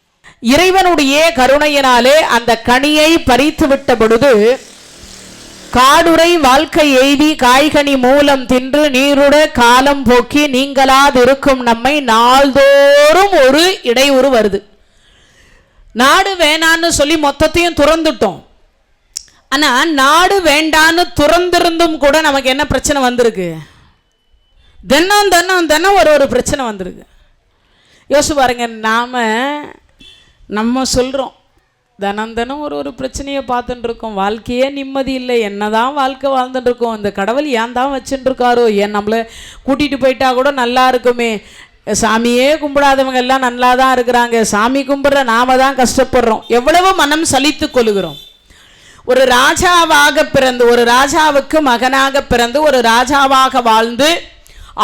இறைவனுடைய கருணையினாலே அந்த கனியை பறித்து விட்ட பொழுது காடுரை வாழ்க்கை எய்தி காய்கனி மூலம் தின்று நீருட காலம் போக்கி நீங்களாதிருக்கும் நம்மை நாள்தோறும் ஒரு இடையூறு வருது. நாடு வேணான்னு சொல்லி மொத்தத்தையும் துறந்துட்டோம். ஆனா நாடு வேண்டான்னு துறந்திருந்தும் கூட நமக்கு என்ன பிரச்சனை வந்திருக்கு? தினம் தினம் தினம் ஒரு பிரச்சனை வந்திருக்கு. யோசிச்சு பாருங்க. நம்ம சொல்றோம் தினம் தினம் ஒரு பிரச்சனையை பார்த்துட்டு இருக்கோம். வாழ்க்கையே நிம்மதி இல்லை. என்னதான் வாழ்க்கை வாழ்ந்துட்டு இருக்கோம். இந்த கடவுள் ஏன் தான் வச்சுட்டு இருக்காரோ, ஏன் நம்மளை கூட்டிட்டு போயிட்டா கூட நல்லா இருக்குமே. சாமியே கும்பிடாதவங்க எல்லாம் நல்லா தான் இருக்கிறாங்க. சாமி கும்பிட்ற நாம தான் கஷ்டப்படுறோம். எவ்வளவு மனம் சலித்து கொள்கிறோம். ஒரு ராஜாவாக பிறந்து, ஒரு ராஜாவுக்கு மகனாக பிறந்து, ஒரு ராஜாவாக வாழ்ந்து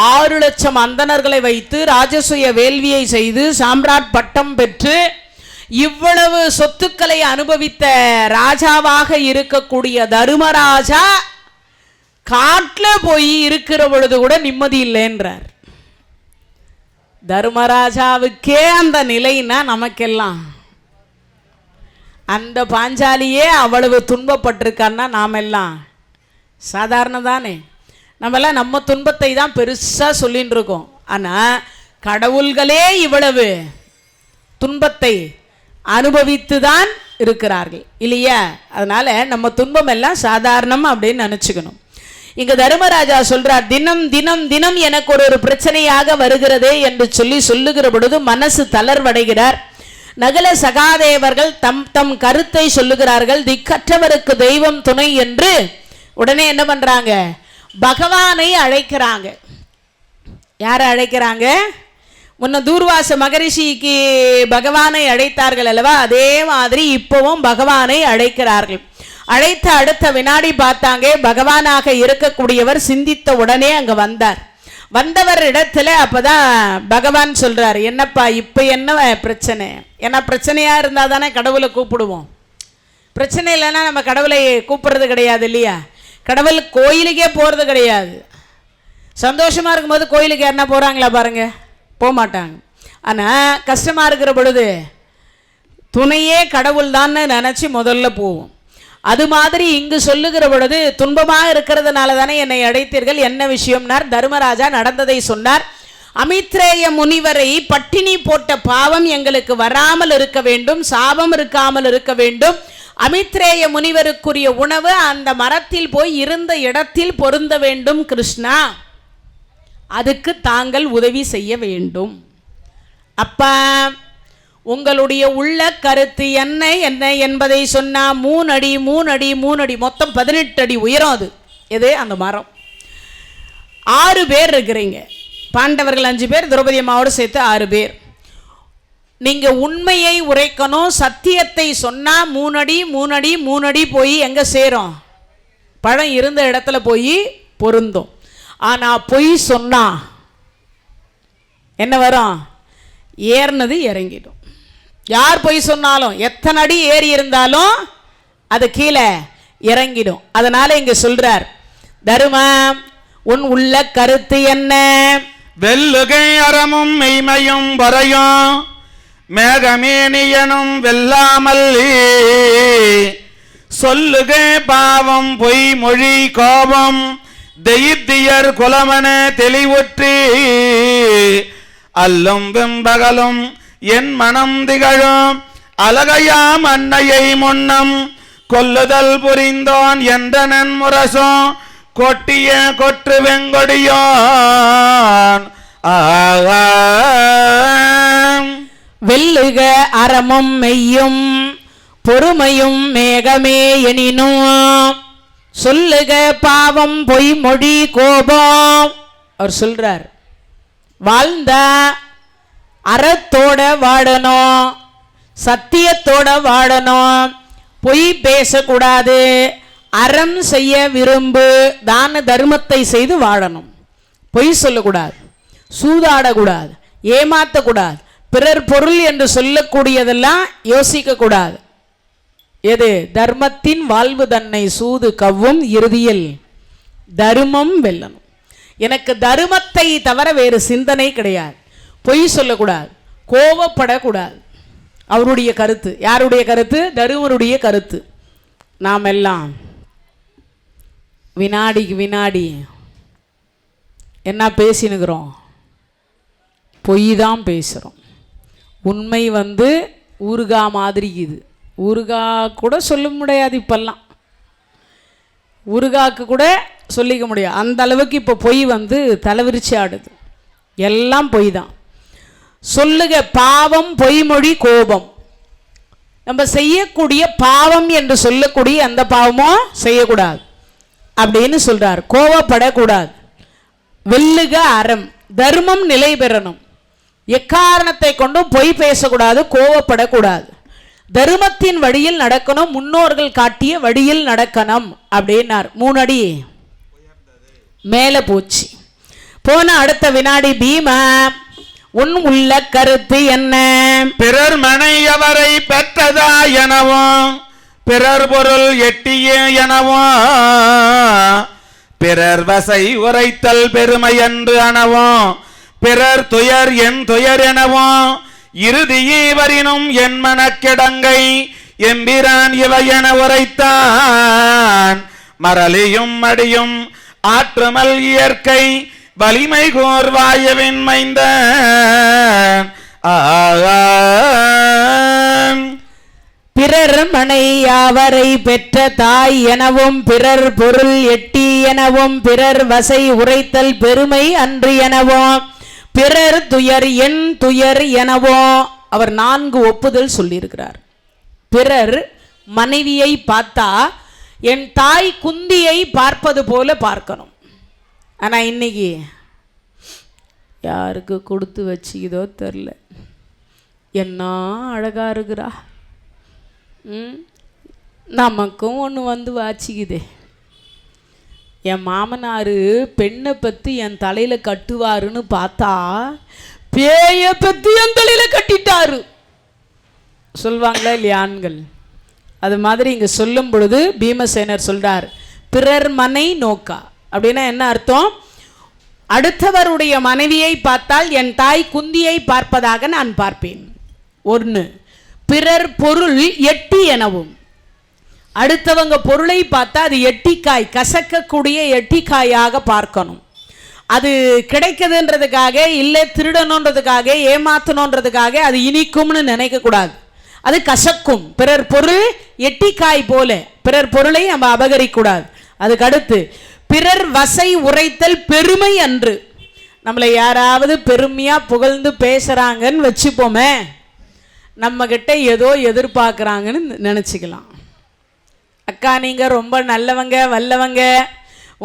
6 லட்சம் அந்தணர்களை வைத்து ராஜசூய வேள்வியை செய்து சாம்ராட் பட்டம் பெற்று இவ்வளவு சொத்துக்களை அனுபவித்த ராஜாவாக இருக்கக்கூடிய தருமராஜா காட்டில் போய் இருக்கிற பொழுது கூட நிம்மதி இல்லைன்றார். தர்மராஜாவுக்கே அந்த நிலைன்னா நமக்கெல்லாம் அந்த பாஞ்சாலியே அவ்வளவு துன்பப்பட்டிருக்கான்னா நாம் எல்லாம் சாதாரண தானே. நம்மெல்லாம் நம்ம துன்பத்தை தான் பெருசாக சொல்லின்னு இருக்கோம். ஆனால் கடவுள்களே இவ்வளவு துன்பத்தை அனுபவித்து தான் இருக்கிறார்கள் இல்லையா? அதனால நம்ம துன்பம் எல்லாம் சாதாரணம் அப்படின்னு நினச்சிக்கணும். இங்க தர்மராஜா சொல்றார், தினம் தினம் தினம் எனக்கு ஒரு பிரச்சனையாக வருகிறதே என்று சொல்லுகிற பொழுது மனசு தளர்வடைகிறார். நகுல சகாதேவர்கள் தம் கருத்தை சொல்லுகிறார்கள். திக்கற்றவருக்கு தெய்வம் துணை என்று உடனே என்ன பண்றாங்க? பகவானை அழைக்கிறாங்க. யாரை அழைக்கிறாங்க? முன்ன தூர்வாச மகரிஷிக்கு பகவானை அழைத்தார்கள் அல்லவா, அதே மாதிரி இப்பவும் பகவானை அழைக்கிறார்கள். அழைத்த அடுத்த வினாடி பார்த்தாங்க, பகவானாக இருக்கக்கூடியவர் சிந்தித்த உடனே அங்க வந்தார். வந்தவர் இடத்துல அப்பதான் பகவான் சொல்றார், என்னப்பா இப்ப என்ன பிரச்சனை? ஏன்னா பிரச்சனையா இருந்தா தானே கடவுளை கூப்பிடுவோம். பிரச்சனை இல்லைன்னா நம்ம கடவுளை கூப்பிடுறது கிடையாது இல்லையா? கடவுள் கோயிலுக்கே போறது கிடையாது. சந்தோஷமா இருக்கும்போது கோயிலுக்கு யாருன்னா போறாங்களா பாருங்க? போக மாட்டாங்க. ஆனா கஷ்டமா இருக்கிற பொழுது துணையே கடவுள் தான் நினைச்சு முதல்ல போவோம். அது மாதிரி இங்கு சொல்லுகிற பொழுது துன்பமாக இருக்கிறதுனால தானே என்னை அடைத்தீர்கள், என்ன விஷயம்னார். தர்மராஜா நடந்ததை சொன்னார். அமித்ரேய முனிவரை பட்டினி போட்ட பாவம் எங்களுக்கு வராமல் இருக்க வேண்டும், சாபம் இருக்காமல் இருக்க வேண்டும். அமித்ரேய முனிவருக்குரிய உணவு அந்த மரத்தில் போய் இருந்த இடத்தில் பொருந்த வேண்டும் கிருஷ்ணா, அதுக்கு தாங்கள் உதவி செய்ய வேண்டும். அப்பா உங்களுடைய உள்ள கருத்து என்ன என்ன என்பதை சொன்னா 3 அடி 3 அடி 3 அடி மொத்தம் 18 அடி உயரம். அது எது? அந்த மரம். 6 பேர் இருக்கிறீங்க. பாண்டவர்கள் 5 பேர், திரௌபதி அம்மாவோடு சேர்த்து 6 பேர். நீங்க உண்மையை உரைக்கணும், சத்தியத்தை சொன்னா 3 அடி 3 அடி 3 அடி போய் எங்க சேரும்? பழம் இருந்த இடத்துல போய் பொருந்தும். ஆனா பொய் சொன்னா என்ன வரும்? ஏறினது இறங்கிடும். யார் பொய் சொன்னாலும் எத்தனை அடி ஏறி இருந்தாலும் அது கீழே இறங்கிடும். அதனால இங்க சொல்றார், தருமம் உன் உள்ள கருத்து என்ன? வெல்லுகை அறமும் மெய்மையும் வரையும் மேகமேனியனும் வெல்லாமல் சொல்லுக பாவம் பொய் மொழி கோபம் தெய்தியர் குலமன தெளிவுற்றி அல்லும் வெம்பகலும் என் மனம் திகழும் அழகையாம் அன்னையை முன்னம் கொல்லுதல் புரிந்தோன் என்றனன் முரசும் கொட்டிய கொற்று வெங்கொடியோன். வெல்லுக அறமும் மெய்யும் பொறுமையும் மேகமே எனினும் சொல்லுக பாவம் பொய் மொழி கோபம். அவர் சொல்றார், வாழ்ந்த அறத்தோட வாழணும், சத்தியத்தோட வாழணும், பொய் பேசக்கூடாது, அறம் செய்ய விரும்பு, தான தர்மத்தை செய்து வாழணும், பொய் சொல்லக்கூடாது, சூதாடக்கூடாது, ஏமாற்றக்கூடாது, பிறர் பொருள் என்று சொல்லக்கூடியதெல்லாம் யோசிக்க கூடாது. எது? தர்மத்தின் வாழ்வு தன்னை சூது கவ்வும் இறுதியில் தர்மம் வெல்லணும். எனக்கு தர்மத்தை தவிர வேறு சிந்தனை கிடையாது. பொய் சொல்லக்கூடாது, கோபப்படக்கூடாது. அவருடைய கருத்து. யாருடைய கருத்து? தருமருடைய கருத்து. நாம் எல்லாம் வினாடிக்கு வினாடி என்ன பேசினுக்கிறோம்? பொய் தான் பேசுகிறோம். உண்மை ஊறுகா மாதிரி இது. ஊறுகா கூட சொல்ல முடியாது இப்பெல்லாம். ஊறுகாக்கு கூட சொல்லிக்க முடியாது. அந்த அளவுக்கு இப்போ பொய் தலைவிரிச்சு ஆடுது. எல்லாம் பொய் தான். சொல்லுக பாவம் பொய்மொழி கோபம். நம்ம செய்யக்கூடிய பாவம் என்று சொல்லக்கூடிய அந்த பாவமும் செய்யக்கூடாது அப்படின்னு சொல்றார். கோபப்படக்கூடாது. வெல்லுக அறம், தர்மம் நிலை பெறணும். எக்காரணத்தை கொண்டும் பொய் பேசக்கூடாது, கோபப்படக்கூடாது. தர்மத்தின் வழியில் நடக்கணும், முன்னோர்கள் காட்டிய வழியில் நடக்கணும் அப்படின்னார். 3 அடி மேல போச்சு. போன அடுத்த வினாடி பீமா உன் உள்ள கருத்து என்ன? பிறர் மனை அவரை பெற்றதா எனவும் பிறர் பொருள் எட்டிய எனவும் பிறர் வசை உரைத்தல் பெருமை என்று எனவும் பிறர் துயர் என் துயர் எனவும் இறுதியே வரினும் என் மனக்கிடங்கை எம்பிரான் இவை என உரைத்தான். மரளியும் மடியும் ஆற்றுமல் இயற்கை வலிமை கோர்வாயவின் மைந்த பிறர் மனை யாவரை பெற்ற தாய் எனவும் பிறர் பொருள் எட்டி எனவும் பிறர் வசை உரைத்தல் பெருமை அன்று எனவும் பிறர் துயர் என் துயர் எனவும் அவர் 4 ஒப்புதல் சொல்லியிருக்கிறார். பிறர் மனைவியை பார்த்தா என் தாய் குந்தியை பார்ப்பது போல பார்க்கணும். ஆனால் இன்னைக்கு யாருக்கு கொடுத்து வச்சுக்கிதோ தெரில, என்ன அழகா இருக்கிறா, நமக்கும் ஒன்று வாச்சிக்குதே, என் மாமனார் பெண்ணை பற்றி என் தலையில் கட்டுவாருன்னு பார்த்தா பேயை பற்றி என் தலையில் கட்டிட்டாரு சொல்வாங்களா இல்லையா ஆண்கள்? அது மாதிரி இங்கே சொல்லும் பொழுது பீமசேனர் சொல்றார், பிறர் மனை நோக்கா. அப்படின்னா என்ன அர்த்தம்? அடுத்தவருடைய மனைவியை பார்த்தால் என் தாய் குந்தியை பார்ப்பதாக நான் பார்ப்பேன். ஒன்று, பிறர் பொருள் எட்டி எனவும். அடுத்தவங்க பொருளை பார்த்தா அது எட்டிக்காய், கசக்கக்கூடிய எட்டிக்காயாக பார்க்கணும். அது கிடைக்குதுன்றதுக்காக, இல்லை திருடணுன்றதுக்காக, ஏமாத்தணுன்றதுக்காக அது இனிக்கும்னு நினைக்கக்கூடாது. அது கசக்கும். பிறர் பொருள் எட்டிக்காய் போல பிறர் பொருளை நம்ம அபகரிக்கூடாது. அதுக்கு அடுத்து, பிறர் வசை உரைத்தல் பெருமை அன்று. நம்மளை யாராவது பெருமையாக புகழ்ந்து பேசுகிறாங்கன்னு வச்சுப்போமே, நம்மக்கிட்ட ஏதோ எதிர்பார்க்குறாங்கன்னு நினச்சிக்கலாம். அக்கா நீங்கள் ரொம்ப நல்லவங்க வல்லவங்க,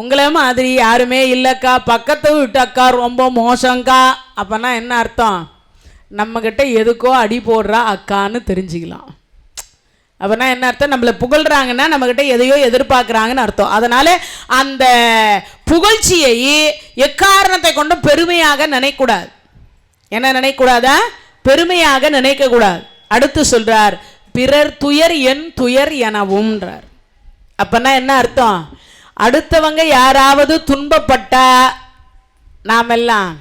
உங்களை மாதிரி யாருமே இல்லைக்கா, பக்கத்து வீட்டு அக்கா ரொம்ப மோசங்க்கா. அப்போனா என்ன அர்த்தம்? நம்மக்கிட்ட எதுக்கோ அடி போடுறா அக்கான்னு தெரிஞ்சுக்கலாம். அப்போனா என்ன அர்த்தம்? நம்மளை புகழ்கிறாங்கன்னா நம்மக்கிட்ட எதையோ எதிர்பார்க்குறாங்கன்னு அர்த்தம். அதனால் அந்த புகழ்ச்சியை எக்காரணத்தை கொண்டும் பெருமையாக நினைக்கக்கூடாது. என்ன நினைக்கக்கூடாதா? பெருமையாக நினைக்கக்கூடாது. அடுத்து சொல்கிறார், பிறர் துயர் என் துயர் எனவும்ன்றார். அப்போனா என்ன அர்த்தம்? அடுத்தவங்க யாராவது துன்பப்பட்டா நாமெல்லாம்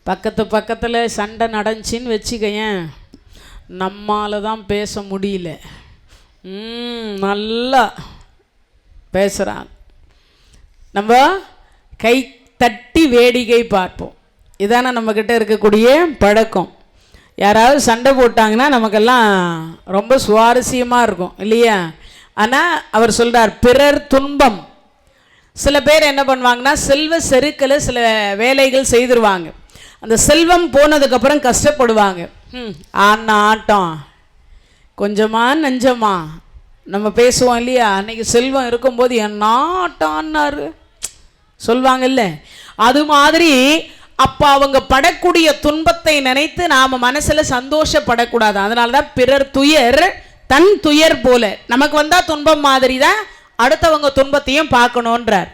பக்கத்தில் சண்டை நடந்துச்சின்னு வச்சுக்கேன், நம்மால் தான் பேச முடியல, நல்லா பேசுகிறாங்க, நம்ம கை தட்டி வேடிக்கை பார்ப்போம். இதானே நம்மக்கிட்ட இருக்கக்கூடிய பழக்கம். யாராவது சண்டை போட்டாங்கன்னா நமக்கெல்லாம் ரொம்ப சுவாரஸ்யமாக இருக்கும் இல்லையா? ஆனால் அவர் சொல்கிறார், பிறர் துன்பம். சில பேர் என்ன பண்ணுவாங்கன்னா, செல்வ செருக்கில் சில வேலைகள் செய்திருவாங்க. அந்த செல்வம் போனதுக்கப்புறம் கஷ்டப்படுவாங்க. ஆட்டம் கொஞ்சமா நஞ்சமா நம்ம பேசுவோம் இல்லையா? அன்னைக்கு செல்வம் இருக்கும்போது என்ன ஆட்டான்னாரு சொல்வாங்கல்ல, அது மாதிரி அப்போ அவங்க படக்கூடிய துன்பத்தை நினைத்து நாம் மனசில் சந்தோஷப்படக்கூடாது. அதனால தான் பிறர் துயர் தன் துயர் போல, நமக்கு வந்தால் துன்பம் மாதிரி தான் அடுத்தவங்க துன்பத்தையும் பார்க்கணுன்றார்.